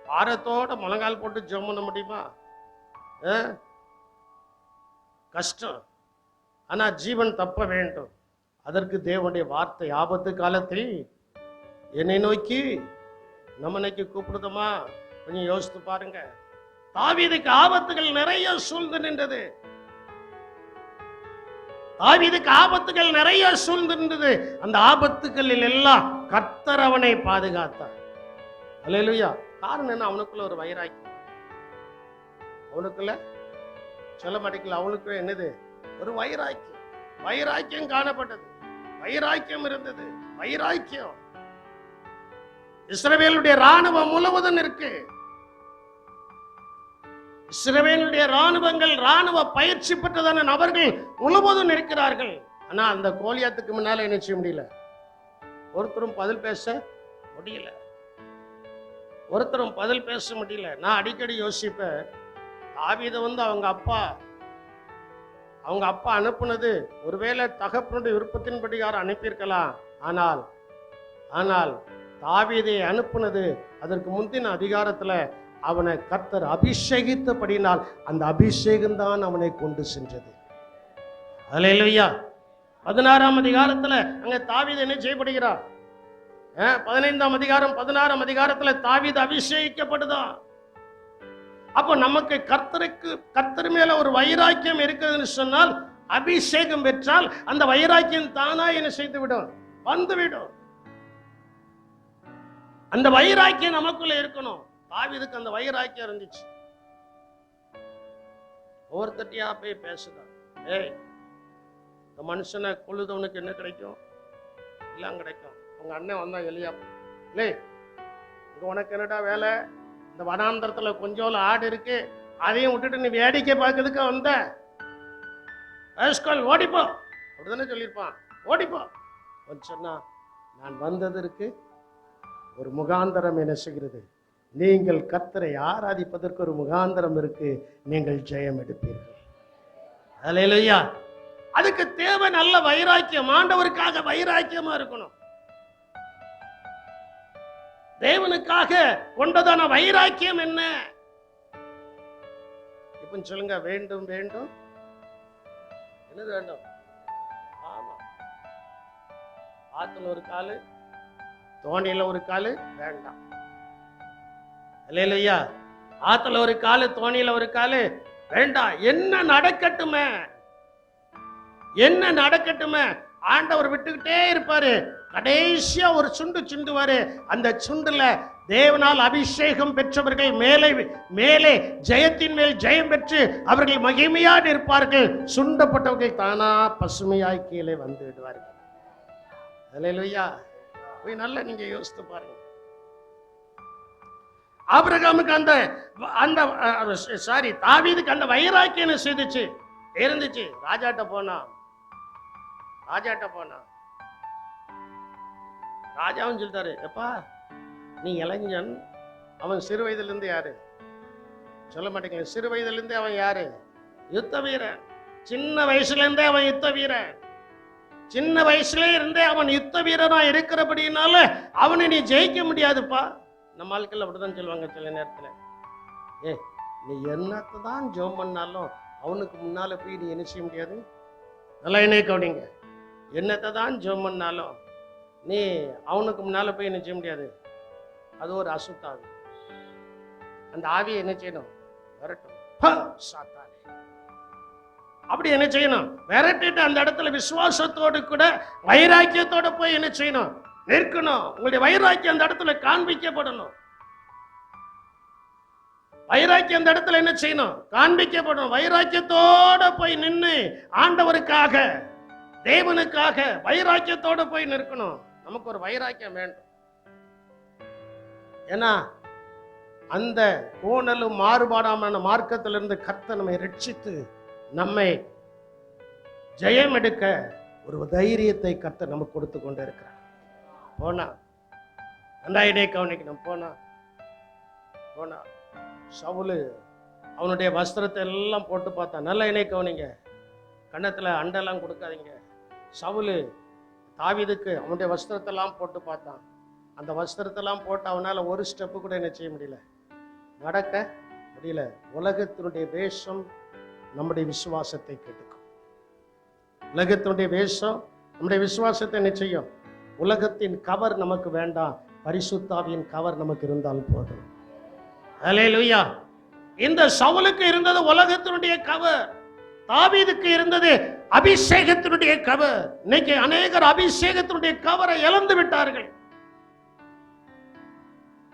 பாரத்தோட முழங்கால் போட்டு ஜெபம் பண்ண முடியுமா? கஷ்டம். ஆனா ஜீவன் தப்ப வேண்டும். அதற்கு தேவனுடைய வார்த்தை ஆபத்து காலத்தில் என்னை நோக்கி நம்ம நோக்கி கூப்பிடுதமா? கொஞ்சம் யோசித்து பாருங்க. தாவீதுக்கு ஆபத்துகள் நிறைய சூழ்ந்து நின்றது. தாவீதுக்கு ஆபத்துகள் நிறைய சூழ்ந்து நின்றது. அந்த ஆபத்துகளில் எல்லாம் கர்த்தர் அவனை பாதுகாத்தார். அல்லேலூயா. காரணம் என்ன? அவனுக்குள்ள ஒரு வைராக்கியம். அவனுக்குள்ள சொல்ல மாட்டேங்கல. அவனுக்கு என்னது? ஒரு வைராக்கியம், வைராக்கியம் காணப்பட்டது, வைராக்கியம் இருந்தது, வைராக்கியம். இஸ்ரவேலுடைய ராணுவம் முழுவதும் இருக்கு. இஸ்ரவேலுடைய ராணுவங்கள், ராணுவ பயிற்சி பெற்றதான நபர்கள் முழுவதும் இருக்கிறார்கள். ஆனா அந்த கோலியாத்துக்கு முன்னால என்ன செய்ய முடியல? ஒருத்தரும் பதில் பேச முடியல. ஒருத்தரும் பதில் பேச முடியல. நான் அடிக்கடி யோசிப்பேன், தாவீதை அவங்க அப்பா அனுப்புனது ஒருவேளை தகப்பனுடைய விருப்பத்தின்படி யாரும் அனுப்பியிருக்கலாம். ஆனால் தாவீதை அனுப்புனது அதற்கு முந்தின அதிகாரத்துல அவனை கர்த்தர் அபிஷேகித்தபடினால் அந்த அபிஷேகம் தான் அவனை கொண்டு சென்றது. அல்லேலூயா. 16ஆம் அதிகாரத்துல அங்க தாவீது என்ன செய்யப்படுகிறார்? 15ஆம் அதிகாரம் 16ஆம் அதிகாரத்துல தாவீது அபிஷேகிக்கப்படுதான். அப்போ நமக்கு கர்த்தர் மேல ஒரு வைராக்கியம் இருக்குதுன்னு சொன்னால், அபிஷேகம் பெற்றால் அந்த வைராக்கியம் தானா என்ன செய்து விடும்? வந்துவிடும். அந்த வைராக்கியம் நமக்குள்ள இருக்கணும். தாவீதுக்கு அந்த வைராக்கியம் இருந்துச்சு. ஒவ்வொருத்தட்டியா போய் பேசுதான், ஏய் இந்த மனுஷனை கொள்ளுதவனுக்கு என்ன கிடைக்கும்? எல்லாம் கிடைக்கும். உங்க அண்ணன் வந்தா எலியா, இல்லை இங்க உனக்கு என்னடா வேலை? இந்த வனாந்தரத்துல கொஞ்சம் ஆடு இருக்கு, அதையும் விட்டுட்டு நீ வேடிக்கை பார்க்கறதுக்கு வந்த? ஓடிப்போ அப்படிதானே சொல்லியிருப்பான். ஓடிப்போ சொன்னா, நான் வந்ததற்கு ஒரு முகாந்தரம் என்ன செய்கிறது? நீங்கள் கர்த்தரை ஆராதிப்பதற்கு ஒரு முகாந்தரம் இருக்கு, நீங்கள் ஜெயம் எடுப்பீர்கள். அல்லேலூயா. அதுக்கு தேவை நல்ல வைராக்கியம். ஆண்டவருக்காக வைராக்கியமா இருக்கணும். தேவனுக்காக கொண்டதான வைராக்கியம் என்ன? இப்ப சொல்லுங்க, வேண்டும் வேண்டும் என்னது வேண்டும்? ஆமா, ஆத்துல ஒரு காலு, தோணியில ஒரு காலு வேண்டாம். அல்லேலூயா. ஆத்துல ஒரு காலு, தோணியில ஒரு காலு வேண்டாம். என்ன நடக்கட்டுமே, என்ன நடக்கட்டுமே, ஆண்டவர் விட்டுக்கிட்டே இருப்பாரு. கடைசியா ஒரு சுண்டு சுண்டுவாரு. அந்த சுண்டுல தேவனால் அபிஷேகம் பெற்றவர்கள் மேலே மேலே ஜெயத்தின் மேல் ஜெயம் பெற்று அவர்கள் மகிமையாக இருப்பார்கள். சுண்டப்பட்டவர்கள் தானா பசுமையாய் கீழே வந்து விடுவார்கள். அல்லேலூயா. போய் நல்லா நீங்க யோசித்து பாருங்க. ஆபிரகாமுக்கு அந்த தாவீதுக்கு அந்த வைராக்கியம் செய்துச்சு இருந்துச்சு. ராஜாட்ட போனா ராஜாவும் சொல்லிட்டாரு, எப்பா நீ இளைஞன், அவன் சிறு வயதுல இருந்து யாரு சொல்ல மாட்டேங்க. சிறு வயதுல இருந்தே அவன் யாரு? யுத்த வீரன். சின்ன வயசுல இருந்தே அவன் யுத்த வீரன். சின்ன வயசுல இருந்தே அவன் யுத்த வீரனா இருக்கிறபடினால அவனை நீ ஜெயிக்க முடியாதுப்பா. நம்ம ஆட்கள் அப்படிதான் சொல்லுவாங்க சில நேரத்துல. நீ என்னத்தை தான் ஜெபம் பண்ணாலும் அவனுக்கு முன்னால போய் நீ என்ன செய்ய முடியாது. நல்லா என்ன கவனிங்க, என்னத்தை தான் ஜெபம் பண்ணாலும் நீ அவனுக்கு முன்னால போய் என்ன செய்ய முடியாது. அது ஒரு அசுத்தாவி. அந்த ஆவியை என்ன செய்யணும்? விரட்டும். அப்படி என்ன செய்யணும்? விரட்டிட்டு அந்த இடத்துல விசுவாசத்தோடு கூட வைராக்கியத்தோட போய் என்ன செய்யணும்? நிற்கணும். உங்களுடைய வைராக்கியம் அந்த இடத்துல காண்பிக்கப்படணும். வைராக்கியம் அந்த இடத்துல என்ன செய்யணும்? காண்பிக்கப்படணும். வைராக்கியத்தோட போய் நின்று ஆண்டவருக்காக, தேவனுக்காக வைராக்கியத்தோட போய் நிற்கணும். நமக்கு ஒரு வைராக்கியம் வேண்டும். ஏன்னா அந்த கோணலும் மாறுபாடான மார்க்கத்திலிருந்து கர்த்தர் நம்மை ரட்சித்து நம்மை ஜெயம் எடுக்க ஒரு தைரியத்தை கர்த்தர் நமக்கு கொடுத்து கொண்டு இருக்கிறார். போனா அண்டாயிடே கவனிக்கணும். போனா சவுலு அவனுடைய வஸ்திரத்தை எல்லாம் போட்டு பார்த்தான். நல்லா இணை கவனிங்க, கண்ணத்துல அண்டெல்லாம் கொடுக்காதீங்க. சவுலு தாவீதுக்கு அவனுடைய வஸ்திரத்தெல்லாம் போட்டு பார்த்தான். அந்த வஸ்திரத்தெல்லாம் போட்டு அவனால ஒரு ஸ்டெப்பு கூட என்ன செய்ய முடியல, நடக்க முடியல. உலகத்தினுடைய வேஷம் நம்முடைய விசுவாசத்தை கெடுக்கும். உலகத்தினுடைய வேஷம் நம்முடைய விசுவாசத்தை என்ன செய்யும்? உலகத்தின் கவர் நமக்கு வேண்டாம், பரிசுத்தாவியின் கவர் நமக்கு இருந்தால் போதும். அல்லேலூயா. இந்த சவுலுக்கு இருந்தது உலகத்தினுடைய கவர், தாவீதுக்கு இருந்தது அபிஷேகத்தினுடைய கவர். இன்னைக்கு அநேகர் அபிஷேகத்தினுடைய கவரை இழந்து விட்டார்கள்.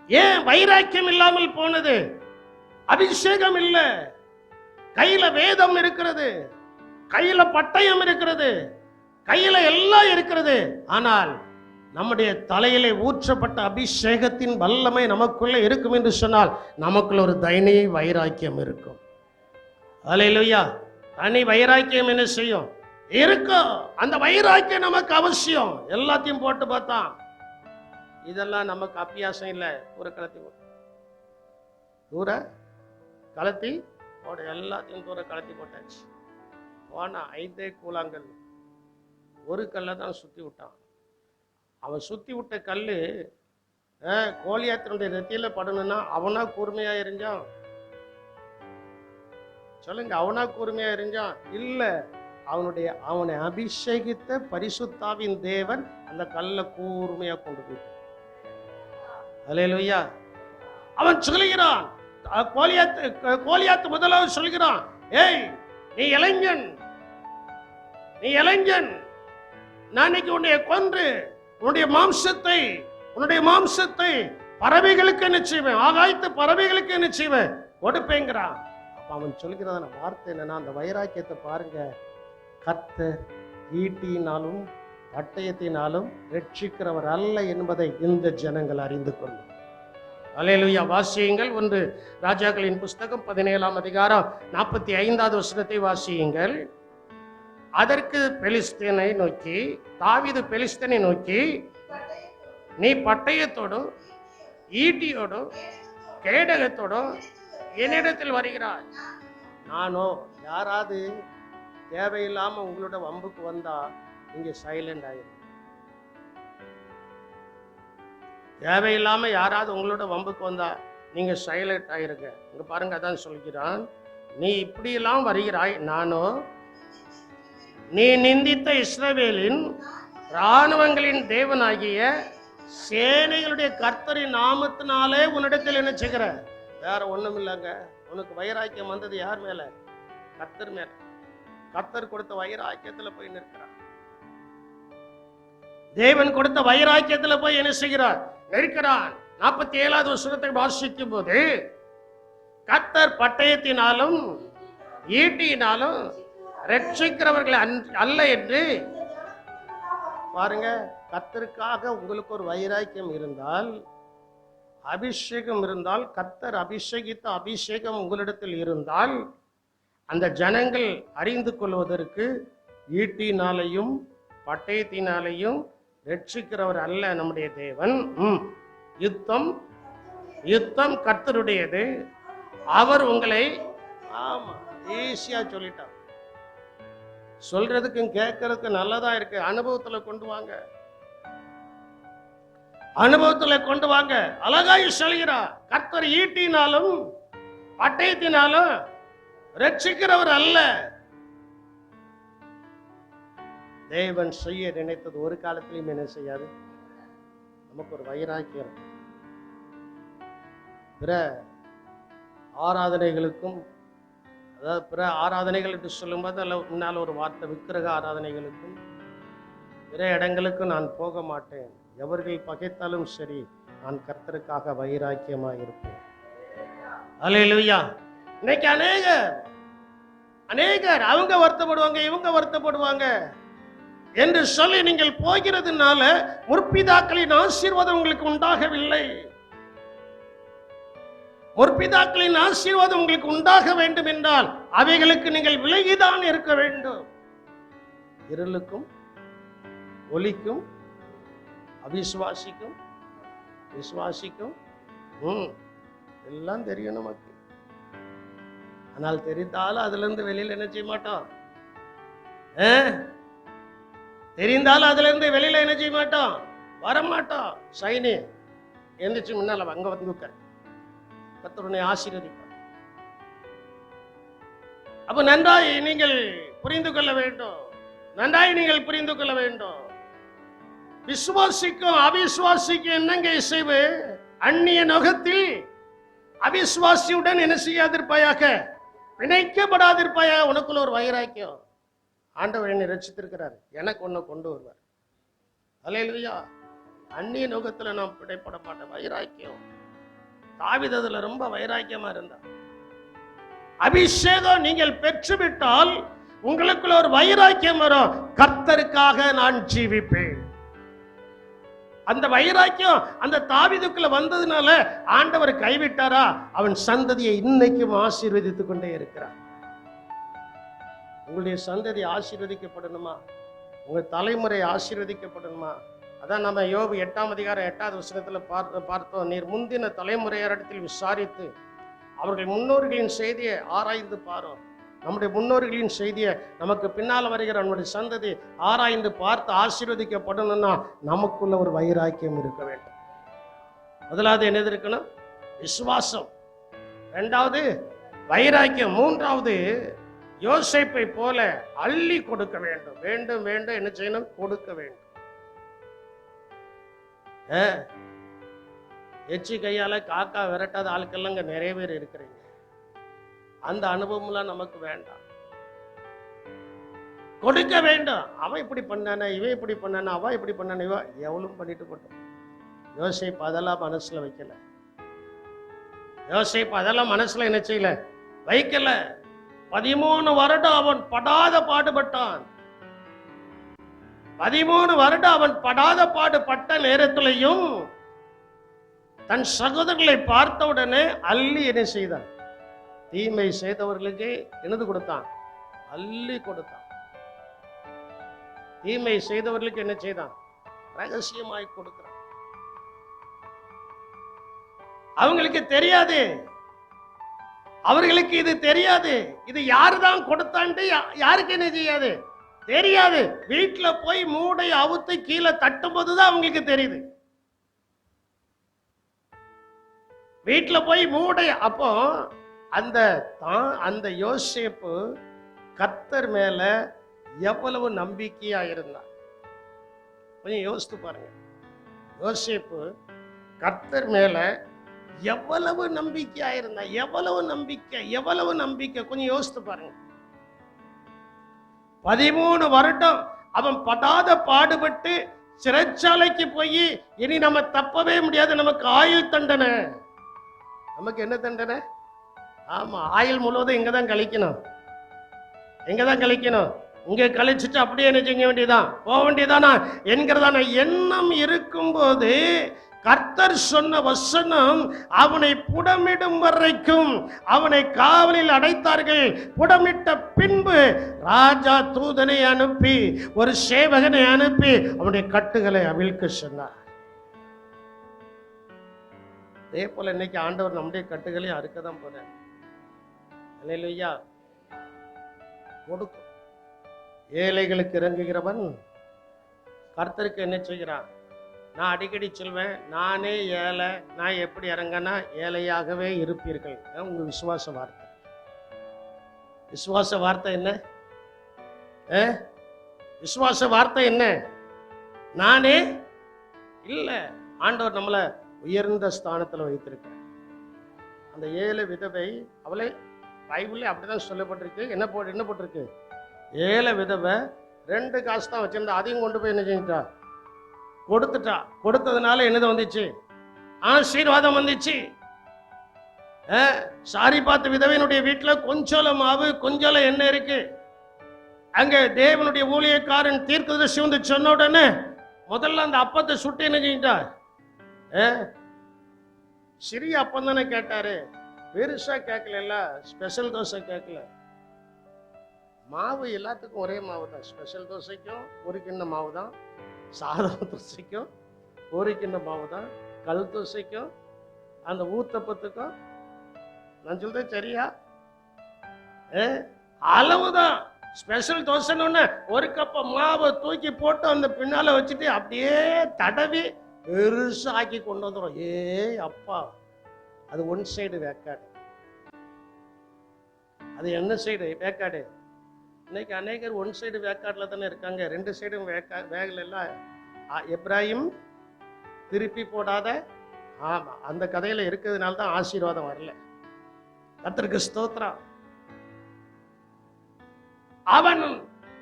ஏன்? வைராக்கியம் இல்லாமல் போனது. அபிஷேகம் இல்ல. கையில வேதம் இருக்கிறது, கையில பட்டயம் இருக்கிறது, கையில எல்லாம் இருக்கிறது. ஆனால் நம்முடைய தலையிலே ஊற்றப்பட்ட அபிஷேகத்தின் வல்லமை நமக்குள்ள இருக்கும் என்று சொன்னால் நமக்குள்ள ஒரு தனி வைராக்கியம் இருக்கும். அல்லேலூயா. தனி வைராக்கியம் என்ன செய்யும்? இருக்கும். அந்த வைராக்கியம் நமக்கு அவசியம். எல்லாத்தையும் போட்டு பார்த்தான், இதெல்லாம் நமக்கு அபியாசம் இல்லை. தூர கலத்தி போட எல்லாத்தையும் தூர கலத்தி போட்டாச்சு. போனா 5 கூழாங்கல், ஒரு கல்லை தான் சுத்தி விட்டான். அவன் சுத்தி விட்ட கல்லு கோலியாத்தினுடைய நெத்தியில படணும்னா அவனா கூர்மையா எரிஞ்சான்? சொல்லுங்க, அவனா கூர்மையா எரிஞ்சான்? இல்ல, அவனை அபிஷேகித்த பரிசுத்தாவின் தேவன் அந்த கல்லை கூர்மையா கொண்டு போயிட்டான். அல்லேலூயா. அவன் சொல்கிறான், கோலியாத்து முதலாவது சொல்கிறான், ஏய் நீ இளைஞன், நான் இன்னைக்கு உன்னை கொன்று உன்னுடைய மாம்சத்தை பறவைகளுக்கு என்ன செய்வேன், ஆகாயத்து பறவைகளுக்கு என்ன செய்வேன், கொடுப்பேங்கிறான். அப்ப அவன் சொல்கிறதான வார்த்தை என்னன்னா, அந்த வைராக்கியத்தை பாருங்க, கர்த்தர் ஈட்டியினாலும் பட்டயத்தினாலும் ரட்சிக்கிறவர் அல்ல என்பதை இந்த ஜனங்கள் அறிந்து கொள்ளும். அல்லேலூயா. வாசியுங்கள். 1 ராஜாக்களின் புஸ்தகம் 17ஆம் அதிகாரம் 45வது வசனத்தை வாசியுங்கள். அதற்கு பெலிஸ்தீனை நோக்கி தாவீது பெலிஸ்தீனை நோக்கி, நீ பட்டயத்தோடும் ஈட்டியோடும் கேடகத்தோடும் என்னிடத்தில் வருகிறாய். நானோ, யாராவது தேவையில்லாம உங்களோட வம்புக்கு வந்தா நீங்க சைலண்ட் ஆயிரும். தேவையில்லாம யாராவது உங்களோட வம்புக்கு வந்தா நீங்க சைலண்ட் ஆயிருங்க. இங்க பாருங்க, அதான் சொல்கிறான், நீ இப்படியெல்லாம் வருகிறாய், நானோ நீ நிந்தித்த இஸ்ரவேலின் இராணுவங்களின் தேவனாகிய சேனைகளுடைய கர்த்தரின் நாமத்தினாலே உன்னிடத்தில் என்ன செய்கிற, வேற ஒண்ணும் இல்லைங்க. உனக்கு வைராக்கியம் வந்தது யார் மேல? கர்த்தர் மேல. கர்த்தர் கொடுத்த வைராக்கியத்துல போய் நிற்கிறார். தேவன் கொடுத்த வைராக்கியத்துல போய் என்ன செய்கிறார்? நிற்கிறான். 47வது வசனத்தை வாசிக்கும் போது, கர்த்தர் பட்டயத்தினாலும் ஈட்டியினாலும் ரட்சிக்கிறவர்கள் அல்ல என்று பாருங்க. கர்த்தருக்காக உங்களுக்கு ஒரு வைராக்கியம் இருந்தால், அபிஷேகம் இருந்தால், கர்த்தர் அபிஷேகித்த அபிஷேகம் உங்களிடத்தில் இருந்தால், அந்த ஜனங்கள் அறிந்து கொள்வதற்கு ஈட்டினாலையும் பட்டயத்தினாலையும் ரட்சிக்கிறவர் அல்ல நம்முடைய தேவன். யுத்தம் கர்த்தருடையது, அவர் உங்களை ஆமா ஈஸியா சொல்லிட்டார். சொல்றதுக்கும் கேட்கறதுக்கு நல்லதா இருக்கு. அனுபவத்துல கொண்டு வாங்க. அழகாய் சொல்கிறார், கர்த்தர் ஈட்டினாலும் பட்டயத்தினாலும் ரட்சிக்கிறவர் அல்ல. தேவன் செய்ய நினைத்தது ஒரு காலத்திலும் என்ன செய்யாது. நமக்கு ஒரு வைராக்கியம். பிற ஆராதனைகளுக்கும், அதாவது பிற ஆராதனைகள் என்று சொல்லும்போது அல்ல முன்னால் ஒரு வார்த்தை, விக்கிரக ஆராதனைகளுக்கும் பிற இடங்களுக்கும் நான் போக மாட்டேன். எவர்கள் பகைத்தாலும் சரி, நான் கர்த்தருக்காக வைராக்கியமாக இருப்பேன். அல்லேலூயா. இன்னைக்கு அநேகர் அவங்க வருத்தப்படுவாங்க, இவங்க வருத்தப்படுவாங்க என்று சொல்லி நீங்கள் போகிறதுனால முற்பிதாக்களின் ஆசீர்வாதம் உங்களுக்கு உண்டாகவில்லை. முற்பிதாக்களின் ஆசீர்வாதம் உங்களுக்கு உண்டாக வேண்டும் என்றால் அவைகளுக்கு நீங்கள் விலகிதான் இருக்க வேண்டும். இருளுக்கும் ஒளிக்கும் அவிசுவாசிக்கும் விசுவாசிக்கும் எல்லாம் தெரியும் நமக்கு. ஆனால் தெரிந்தாலும் அதுல இருந்து வெளியில என்ன செய்ய மாட்டோம். தெரிந்தாலும் அதுல இருந்து வெளியில என்ன செய்ய மாட்டோம், வரமாட்டோம். சைனி எந்திரிச்சு முன்னால அங்க வந்து உட்கார், கர்த்தருடைய ஆசீர்வதிப்பார். அப்ப நன்றாய் நீங்கள் புரிந்து கொள்ள வேண்டும். விசுவாசிக்கும் அவிசுவாசிக்கும் என்னங்க இசைவு? அந்நிய நோகத்தில் அவிசுவாசியுடன் என்ன செய்யாதிருப்பாயாக, பிணைக்கப்படாதிருப்பாயாக. உனக்குள்ள ஒரு வைராக்கியம். ஆண்டவர் என்னை ரட்சித்திருக்கிறார், எனக்கு ஒண்ணு கொண்டு வருவார். அல்லேலூயா. அந்நிய நோகத்துல நான் பிணைப்பட மாட்டேன். வைராக்கியம். தாவீது அதுல ரொம்ப வைராக்கியமா இருந்தார். அபிஷேகம் நீங்கள் பெற்றுவிட்டால் உங்களுக்குள்ள ஒரு வைராக்கியம் வரும். கர்த்தருக்காக நான் ஜீவிப்பேன். அந்த வைராக்கியம் அந்த தாவீதுக்குள்ள வந்ததுனால ஆண்டவர் கைவிட்டாரா? அவன் சந்ததியை இன்னைக்கும் ஆசீர்வதித்துக் கொண்டே இருக்கிறார். உங்களுடைய சந்ததி ஆசீர்வதிக்கப்படணுமா? உங்க தலைமுறை ஆசீர்வதிக்கப்படணுமா? அதான் நம்ம யோபு 8ஆம் அதிகாரம் 8வது வசனத்துல பார்த்தோம். நீர் முந்தின தலைமுறையாரிடத்தில் விசாரித்து அவர்கள் முன்னோர்களின் செய்தியை ஆராய்ந்து பாரும். நம்முடைய முன்னோர்களின் செய்தியை நமக்கு பின்னால் வருகிற நம்முடைய சந்ததி ஆராய்ந்து பார்த்து ஆசீர்வதிக்கப்படணும்னா நமக்குள்ள ஒரு வைராக்கியம் இருக்க வேண்டும். முதலாவது என்னது இருக்கணும்? விசுவாசம். இரண்டாவது வைராக்கியம். மூன்றாவது யோசேப்பை போல அள்ளி கொடுக்க வேண்டும். வேண்டும் வேண்டும் என்ன செய்யணும்? கொடுக்க வேண்டும். எச்சி கையால காக்கா விரட்டாத ஆட்கள்லாம் இங்க நிறைய பேர் இருக்கிறீங்க. அந்த அனுபவம்லாம் நமக்கு வேண்டாம். கொடுக்க வேண்டும். அவன் இப்படி பண்ணானே, இவன் இப்படி பண்ணானே, அவன் இப்படி பண்ணானே, இவன் எவ்வளவு பண்ணிட்டு போட்டோம். யோசேப்பு அதெல்லாம் மனசுல வைக்கல. யோசேப்பு அதெல்லாம் மனசுல என்ன செய்யல? வைக்கல. 13 வருடம் அவன் படாத பாடுபட்டான். 13 வருடம் அவன் படாத பாடுபட்ட நேரத்திலையும் தன் சகோதரர்களை பார்த்தவுடனே அள்ளி என்ன செய்தான்? தீமை செய்தவர்களுக்கு என்னது கொடுத்தான்? அள்ளி கொடுத்தான். தீமை செய்தவர்களுக்கு என்ன செய்தான்? ரகசியமாய் கொடுக்கிறான். அவங்களுக்கு தெரியாது. அவர்களுக்கு இது தெரியாது. இது யாருதான் கொடுத்தான்ட்டு யாருக்கு என்ன செய்யாது? தெரியாது. வீட்டுல போய் மூடை அவுத்து கீழே தட்டும் போதுதான் அவங்களுக்கு தெரியுது. வீட்டுல போய் மூடை அப்போ அந்த யோசேப்பு கர்த்தர் மேல எவ்வளவு நம்பிக்கையா இருந்தார். கொஞ்சம் யோசித்து பாருங்க. யோசேப்பு கர்த்தர் மேல எவ்வளவு நம்பிக்கையா இருந்தா, எவ்வளவு நம்பிக்கை கொஞ்சம் யோசித்து பாருங்க. 13 வருடம் அவன் படாத பாடுபட்டு சிறைச்சாலைக்கு போய் இனி நம்ம தப்பவே முடியாது, நமக்கு ஆயுள் தண்டனை. நமக்கு என்ன தண்டனை? ஆமா, ஆயுள் முழுவதும் இங்கதான் கழிக்கணும். இங்க கழிச்சுட்டு அப்படியே என்ன செய்ய வேண்டியதான், போக வேண்டியதானா என்கிறதான எண்ணம் இருக்கும்போது கர்த்தர் சொன்ன வசனம் அவனை புடமிடும் வரைக்கும் அவனை காவலில் அடைத்தார்கள். புடமிட்ட பின்பு ராஜா தூதனை அனுப்பி ஒரு சேவகனை அனுப்பி அவனுடைய கட்டுகளை அவிழ்க்க சொன்னார். அதே போல இன்னைக்கு ஆண்டவர் நம்முடைய கட்டுகளையும் அறுக்கதான் போறார். அல்லேலூயா. கொடுக்கும். ஏழைகளுக்கு இறங்குகிறவன் கர்த்தருக்கு என்ன செய்கிறான்? நான் அடிக்கடி சொல்வேன், நானே ஏழை, நான் எப்படி இறங்கன்னா ஏழையாகவே இருப்பீர்கள். உங்க விசுவாச வார்த்தை. விசுவாச வார்த்தை என்ன? விசுவாச வார்த்தை என்ன? நானே இல்ல, ஆண்டவர் நம்மளை உயர்ந்த ஸ்தானத்துல வைத்திருக்க. அந்த ஏழை விதவை, அவளை பைபிள்ல அப்படிதான் சொல்லப்பட்டிருக்கு. என்ன போட்டிருக்கு? ஏழை விதவை 2 காசு தான் வச்சிருந்தா, அதையும் கொண்டு போய் என்ன செஞ்சிட்டா? கொடுத்துட்டா. கொடுத்ததுனால என்னது வந்துச்சு? ஆசீர்வாதம் வந்துச்சு. சாரி பார்த்த விதவையினுடைய வீட்டுல கொஞ்சோல மாவு கொஞ்சோல எண்ணெய் இருக்கு. அங்க தேவனுடைய ஊழியக்காரன் தீர்க்கதரிசி வந்து சொன்ன உடனே முதல்ல அந்த அப்பத்தை சுட்டு என்ன செஞ்சிட்டா? சிறிய அப்பம் தானே கேட்டாரு, பெருசா கேட்கல, ஸ்பெஷல் தோசை கேட்கல. மாவு எல்லாத்துக்கும் ஒரே மாவு தான். ஸ்பெஷல் தோசைக்கும் ஒரு கிண்ண மாவு தான், சாதம் தோசைக்கும் ஒரு கிண்ண மாவு தான், கல் தோசைக்கும் அந்த ஊத்தப்பத்துக்கும். நான் சொல்றேன் சரியா? அளவுதான். ஸ்பெஷல் தோசைன்னு ஒரு கப்ப மாவை தூக்கி போட்டு அந்த பின்னால வச்சுட்டு அப்படியே தடவி பெருசா ஆக்கி கொண்டு வந்துடும். அப்பா, அது ஒன் சைடு வேக்காடு. அது என்ன சைடு வேக்காடு? இன்னைக்கு அநேகர் ஒன் சைடு வேக்காடுல தானே இருக்காங்க. 2 சைடும் வேகல. எப்ராஹிம் திருப்பி போடாத. ஆமா, அந்த கதையில இருக்கிறதுனால தான் ஆசீர்வாதம் வரல. கர்த்தருக்கு ஸ்தோத்திரம்.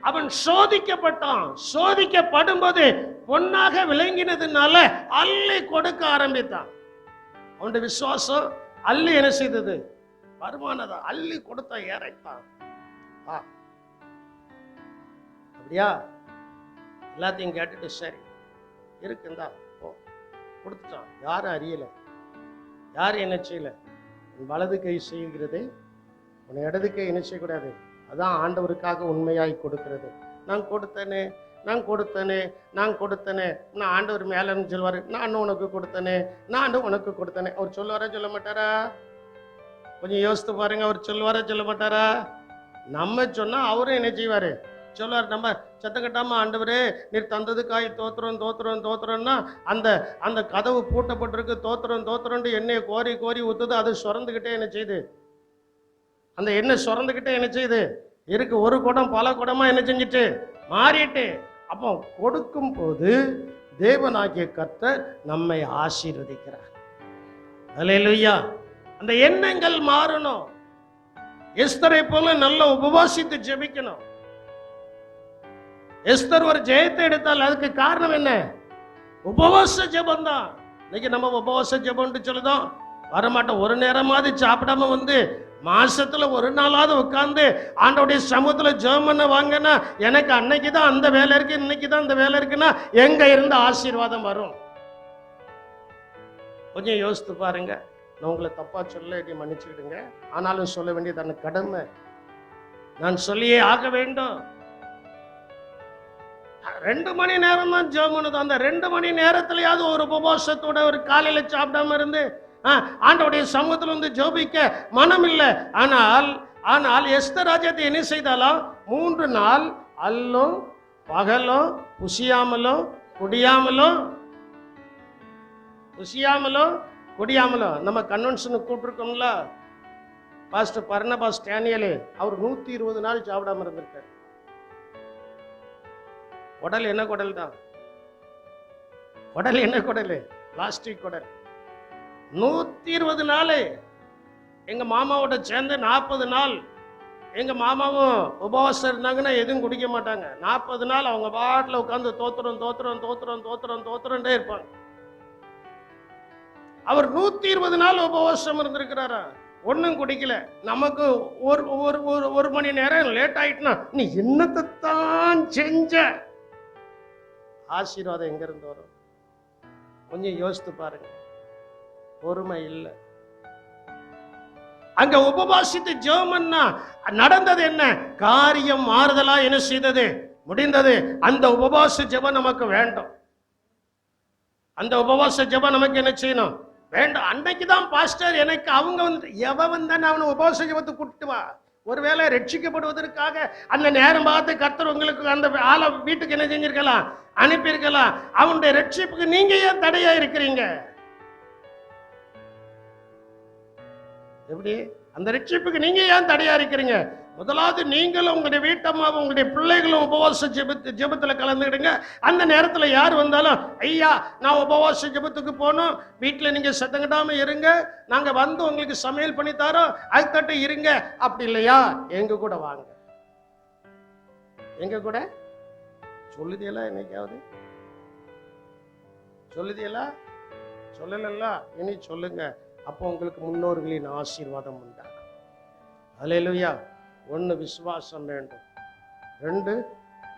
அவன் சோதிக்கப்பட்டான். சோதிக்கப்படும் போது பொன்னாக விளங்கினதுனால அள்ளி கொடுக்க ஆரம்பித்தான். அவனுடைய விசுவாசம் அள்ளி என்ன செய்தது? வருமானதான். அள்ளி கொடுத்த ஏறைத்தான். அப்படியா? எல்லாத்தையும் கேட்டுட்டு சரி இருக்குந்தா போ கொடுத்துட்டான். யாரும் அறியல, யாரும் என்ன செய்யல. உன் வலது கை செய்கிறதே உன் இடது கை என்ன செய்யக்கூடாது. அதான் ஆண்டவருக்காக உண்மையாய் கொடுக்கிறது. நான் கொடுத்தனே, நான் கொடுத்தனே, நான் கொடுத்தனே. நான் ஆண்டவர் மேல இருந்து சொல்வாரு, நான் உனக்கு கொடுத்தனே, நான் உனக்கு கொடுத்தனே. அவர் சொல்லுவாரா சொல்ல மாட்டாரா? கொஞ்சம் யோசித்து பாருங்க. அவர் சொல்லுவாரா சொல்ல மாட்டாரா? நம்ம சொன்னா அவரும் என்ன செய்வாரு சொல்லுவார். நம்ம சத்தம் கட்டாம ஆண்டவரே நீர் தந்ததுக்காய் தோத்துறோம் தோத்துறோம் தோத்துறோம்னா அந்த அந்த கதவு பூட்டப்பட்டிருக்கு, தோத்துறோம் தோத்துறோன்ட்டு எண்ணெயை கோரி கோரி ஊத்துது. அது சுரந்துக்கிட்டே என்ன செய்யுது, அந்த எண்ணெய் சுரந்துக்கிட்டே என்ன செய்யுது இருக்கு. ஒரு குடம் பல குடமா என்ன செஞ்சுட்டு மாறிட்டு. அப்போ கொடுக்கும் போது தேவனாகிய கர்த்தர் நம்மை ஆசீர்வதிக்கிறார். அல்லேலூயா. அந்த எண்ணங்கள் மாறணும். எஸ்தரை போல நல்ல உபவாசித்து ஜெபிக்கணும். எஸ்தர் ஒரு ஜெயத்தை எடுத்தால் அதுக்கு காரணம் என்ன? உபவாச ஜெபம் தான். இன்னைக்கு நம்ம உபவாச ஜெபம்னு சொல்லுதோம், வரமாட்டோம். ஒரு நேரமாவது சாப்பிடாம வந்து மாசத்துல ஒரு நாளாவது உட்கார்ந்து ஆண்டவருடைய சமூகத்துல ஜெபம் பண்ண வாங்கன்னா எனக்கு அன்னைக்கு தான் அந்த வேலை இருக்கு, இன்னைக்கு தான் அந்த வேலை இருக்குன்னா எங்க இருந்து ஆசீர்வாதம் வரும்? கொஞ்சம் யோசித்து பாருங்க. நான் உங்களை தப்பா சொல்ல மன்னிச்சுக்கிடுங்க, ஆனாலும் சொல்ல வேண்டியது அந்த கடமை. நான் சொல்லியே ஆக வேண்டும். 2 மணி நேரம் தான் ஜெபம் பண்ணுது. அந்த 2 மணி நேரத்திலேயாவது ஒரு உபவாசத்தோட ஒரு காலையில சாப்பிடாம இருந்து ஆண்டவருடைய சமூகத்தில் வந்து ஜெபிக்க மனம் இல்லை. ஆனால் எஸ்தர் ராஜ்யத்தை என்ன செய்தாலும் 3 நாள் அல்லும் பகலும் புசியாமலும் குடியாமலும் நம்ம கன்வென்ஷனுக்கு கூப்பிட்டுருக்கோம்ல, பாஸ்டர் பர்னபாஸ் டேனியலு அவர் 120 நாள் சாப்பிடாம இருந்திருக்காரு. குடல் என்ன குடல் தான், குடல் என்ன குடல், பிளாஸ்டிக் குடல். 120 நாள். எங்க மாமாவோட சேர்ந்து 40 நாள் எங்க மாமாவும் உபவாசம் இருந்தாங்கன்னா எதுவும் குடிக்க மாட்டாங்க. 40 நாள் அவங்க பாட்டில் உட்காந்து தோத்துறோம் இருப்பாங்க. அவர் 120 நாள் உபவாசம் இருந்திருக்கிறாரா, ஒன்னும் குடிக்கல. நமக்கு ஒரு மணி நேரம் லேட் ஆயிட்டுனா நீ என்னத்தை தான் செஞ்ச, ஆசீர்வாதம் எங்க இருந்து வரும்? கொஞ்சம் யோசித்து பாருங்க. பொறுமை இல்லை. அங்க உபவாசித்து ஜெபம்னா நடந்தது என்ன? காரியம் மாறுதலா என்ன செய்தது, முடிந்தது. அந்த உபவாச ஜெபம் நமக்கு வேண்டும். அந்த உபவாச ஜெபம் நமக்கு என்ன செய்யணும் வேண்டும். அன்னைக்குதான் பாஸ்டர் எனக்கு அவங்க வந்து எவன் வந்தானே அவனை உபவாச ஜெபத்தை கூப்பிட்டு வா. ஒருவேளை ரட்சிக்கப்படுவதற்காக அந்த நேரம் பார்த்து கர்த்தர் உங்களுக்கு அந்த ஆளை வீட்டுக்கு என்ன செஞ்சிருக்கலாம், அனுப்பியிருக்கலாம். அவனுடைய ரட்சிப்புக்கு நீங்க ஏன் தடையா இருக்கிறீங்க? எப்படி அந்த ரட்சிப்புக்கு நீங்க ஏன் தடையா இருக்கிறீங்க? முதலாவது நீங்களும் உங்களுடைய வீட்டம்மாவும் உங்களுடைய பிள்ளைகளும் உபவாச ஜெபத்துல கலந்துக்கிடுங்க. அந்த நேரத்துல யார் வந்தாலும் ஐயா நான் உபவாச ஜெபத்துக்கு போனோம், வீட்டுல நீங்க சத்தங்கிடாம இருங்க, நாங்க வந்து உங்களுக்கு சமையல் பண்ணி தரோம், அதுக்கட்டு இருங்க. அப்படி இல்லையா எங்க கூட வாங்க. எங்க கூட சொல்லுதியெல்லாம் என்னைக்காவது சொல்லுதியெல்லாம் சொல்லல, இனி சொல்லுங்க. அப்போ உங்களுக்கு முன்னோர்களின் ஆசீர்வாதம் உண்டாகும். அல்லேலூயா. 1 விசுவாசம் வேண்டும், 2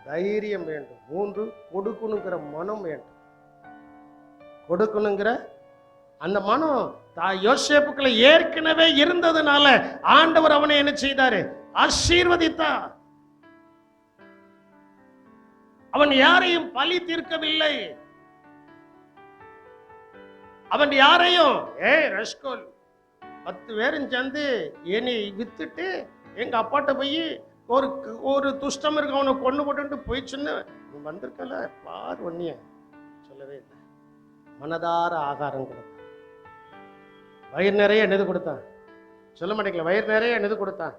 தைரியம் வேண்டும், 3 கொடுக்கணுங்கிற மனம் வேண்டும். கொடுக்கணுங்கிற அந்த மனம் யோசேப்புக்குள்ள ஏற்கனவே இருந்ததுனால ஆண்டவர் அவனை என்ன செய்தாரு, ஆசீர்வதித்தார். அவன் யாரையும் பழி தீர்க்கவில்லை. அவன் யாரையும் ரஸ்கோல் 10 பேரும் சேர்ந்து என்னை வித்துட்டு எங்க அப்பாட்ட போய் ஒரு துஷ்டம் இருக்கு அவனை கொண்டு போட்டு போய் சொன்ன வந்திருக்கல பார் ஒன்னிய சொல்லவே இல்லை. மனதார ஆகாரம் கொடுத்தான், வயிறு நிறைய என்னது கொடுத்தான், சொல்ல மாட்டேங்கல, வயிறு நிறைய என்னது கொடுத்தான்,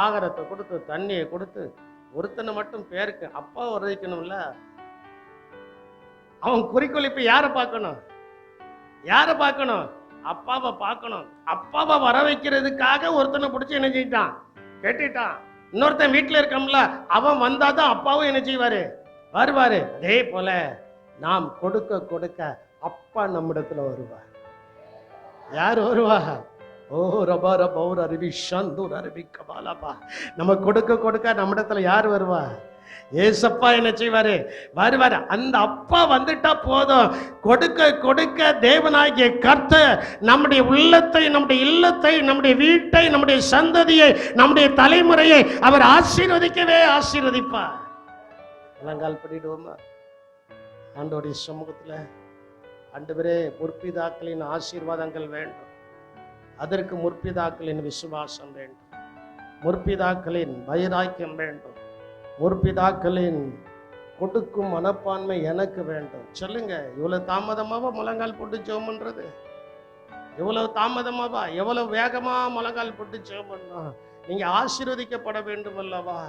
ஆகாரத்தை கொடுத்து தண்ணியை கொடுத்து. ஒருத்தனை மட்டும் பேருக்கு அப்பா உரைக்கணும்ல. அவன் குறிக்கோள் இப்ப யாரை பார்க்கணும், யாரை பார்க்கணும், அப்பாவை பார்க்கணும். அப்பாவை வர வைக்கிறதுக்காக ஒருத்தனை பிடிச்சி என்ன செஞ்சிட்டான், கேட்டுட்டான். இன்னொருத்தன் வீட்டுல இருக்கம்ல, அவன் வந்தாதான் அப்பாவும் என்ன செய்வாரு, வருவாரு. அதே போல நாம் கொடுக்க கொடுக்க அப்பா நம்மிடத்துல வருவார். யார் வருவா? ஓ ரபா ரபா அருவி சந்தூர் அருவி கபாலப்பா. நம்ம கொடுக்க கொடுக்க நம்மிடத்துல யார் வருவா? ஏசப்பா என்ன செய்வாரு? வருவாரு. அந்த அப்பா வந்துட்டா போதும், கொடுக்க கொடுக்க தேவனாகிய கர்த்தர் நம்முடைய உள்ளத்தை, நம்முடைய இல்லத்தை, நம்முடைய வீட்டை, நம்முடைய சந்ததியை, நம்முடைய தலைமுறையை அவர் ஆசீர்வதிக்கவே ஆசீர்வதிப்பார். முழங்கால் படிடுவோமா ஆண்டவருடைய சமூகத்துல? ஆண்டவரே, முற்பிதாக்களின் ஆசீர்வாதங்கள் வேண்டும். அதற்கு முற்பிதாக்களின் விசுவாசம் வேண்டும், முற்பிதாக்களின் வைராக்கியம் வேண்டும், முற்பிதாக்களின் கொடுக்கும் மனப்பான்மை எனக்கு வேண்டும். சொல்லுங்க, இவ்வளவு தாமதமாவா முழங்கால் போட்டு ஜெபம் பண்றது? இவ்வளவு தாமதமாவா? எவ்வளவு வேகமா முழங்கால் போட்டு ஜெபம் பண்ணணும்? நீங்க ஆசீர்வதிக்கப்பட வேண்டும் அல்லவா?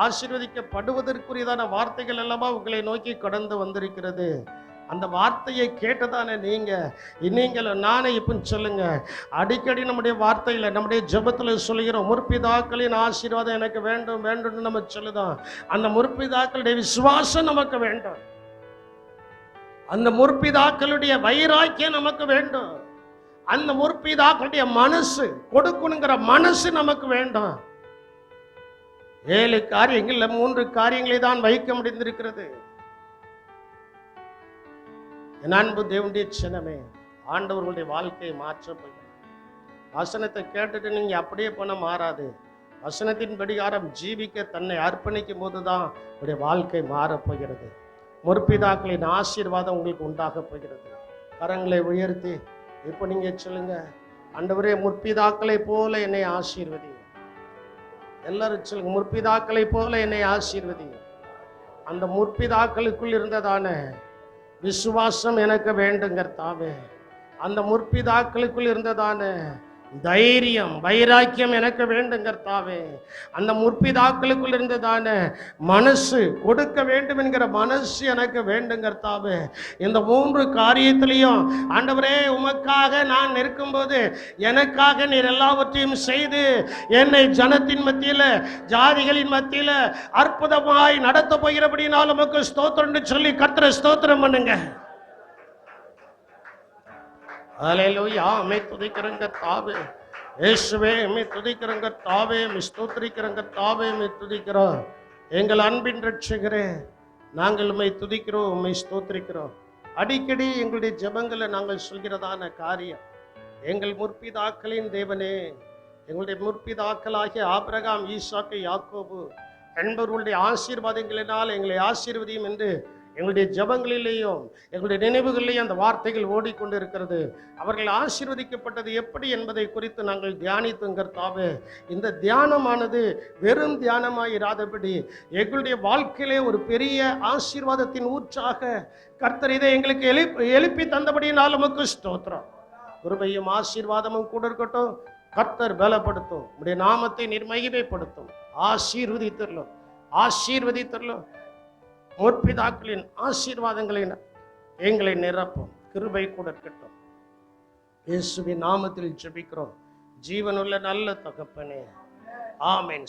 ஆசீர்வதிக்கப்படுவதற்குரியதான வார்த்தைகள் அல்லவா உங்களை நோக்கி கடந்து வந்திருக்கிறது. அந்த வார்த்தையை கேட்டதானே நீங்களும் நானே இப்ப சொல்லுங்க. அடிக்கடி நம்முடைய வார்த்தையில, நம்முடைய ஜெபத்துல சொல்லுகிறோம், முற்பிதாக்களின் ஆசீர்வாதம் எனக்கு வேண்டும் வேண்டும்னு நம்ம சொல்லுதோம். அந்த முற்பிதாக்களுடைய விசுவாசம் நமக்கு வேண்டும், அந்த முற்பிதாக்களுடைய வைராக்கியம் நமக்கு வேண்டும், அந்த முற்பிதாக்களுடைய மனசு, கொடுக்கணுங்கிற மனசு நமக்கு வேண்டும். 7 காரியங்கள்ல 3 காரியங்களை தான் வைக்க முடிந்திருக்கிறது. என் அன்பு தேவனுடைய சின்னமே, ஆண்டவர்களுடைய வாழ்க்கையை மாற்ற போகிறேன். வசனத்தை கேட்டுட்டு நீங்க அப்படியே பண்ண மாறாது. வசனத்தின் படிகாரம் ஜீவிக்க தன்னை அர்ப்பணிக்கும் போதுதான் உடைய வாழ்க்கை மாறப்போகிறது. முற்பிதாக்களின் ஆசீர்வாதம் உங்களுக்கு உண்டாக போகிறது. கரங்களை உயர்த்தி இப்போ நீங்க சொல்லுங்க, ஆண்டவரே, முற்பிதாக்களை போல என்னை ஆசீர்வதி. எல்லாரும் சொல்லுங்க, முற்பிதாக்களை போல என்னை ஆசீர்வதி. அந்த முற்பிதாக்களுக்குள் இருந்ததான விசுவாசம் எனக்கு வேண்டும் கர்த்தாவே. அந்த முற்பிதாக்களுக்குள் இருந்ததான தைரியம், வைராக்கியம் எனக்கு வேண்டும் கர்த்தாவே. அந்த முற்பிதாக்களுக்குள் இருந்ததான மனசு, கொடுக்க வேண்டும் என்கிற மனசு எனக்கு வேண்டும் கர்த்தாவே. இந்த 3 காரியத்திலையும் ஆண்டவரே, உமக்காக நான் இருக்கும்போது எனக்காக நீர் எல்லாவற்றையும் செய்து என்னை ஜனத்தின் மத்தியில, ஜாதிகளின் மத்தியில அற்புதமாய் நடத்த போகிறபடினால் உமக்கு ஸ்தோத்திரம் சொல்லி கர்த்தரை ஸ்தோத்திரம் பண்ணுங்க. ஹல்லேலூயா. மே துதிக்கிறங்க தாவே, இயேசுவே மே துதிக்கிறங்க தாவே, மே ஸ்தோத்திரிக்கிறங்க தாவே, மே துதிக்கிறோம். எங்கள் அன்பின் ரட்சகரே, நாங்கள் உம்மை துதிக்கிறோம், உம்மை ஸ்தோத்திரிக்கிறோம். அடிக்கடி எங்களுடைய ஜெபங்களை நாங்கள் சொல்கிறதான காரியம், எங்கள் முற்பிதாக்களின் தேவனே, எங்களுடைய முற்பிதாக்களாகிய ஆபிரகாம், ஈசாக்கு, யாக்கோபு என்பவர்களுடைய ஆசீர்வாதங்களினால் எங்களை ஆசீர்வதியும் என்று எங்களுடைய ஜெபங்களிலேயும் எங்களுடைய நினைவுகளிலேயும் அந்த வார்த்தைகள் ஓடிக்கொண்டு இருக்கிறது. அவர்கள் ஆசீர்வதிக்கப்பட்டது எப்படி என்பதை குறித்து நாங்கள் தியானித்தோம் கர்த்தாவே. இந்த தியானமானது வெறும் தியானமாயிராதபடி எங்களுடைய வாழ்க்கையிலே ஒரு பெரிய ஆசீர்வாதத்தின் ஊற்றாக கர்த்தர் இதை எங்களுக்கு எழுப்பி தந்தபடியினால் உமக்கு ஸ்தோத்திரம். கிருபையும் ஆசீர்வாதமும் கூட இருக்கட்டும். கர்த்தர் பலப்படுத்தும், உடைய நாமத்தை நிர்மகிமைப்படுத்தும். ஆசீர்வதித்தரலும், ஆசீர்வதித்தரலும். முற்பிதாக்களின் ஆசீர்வாதங்களை எங்களை நிரப்பும். கிருபை கூட இருக்கட்டும். இயேசுவின் நாமத்தில் ஜெபிக்கிறோம் ஜீவனுள்ள நல்ல தகப்பனே, ஆமென்.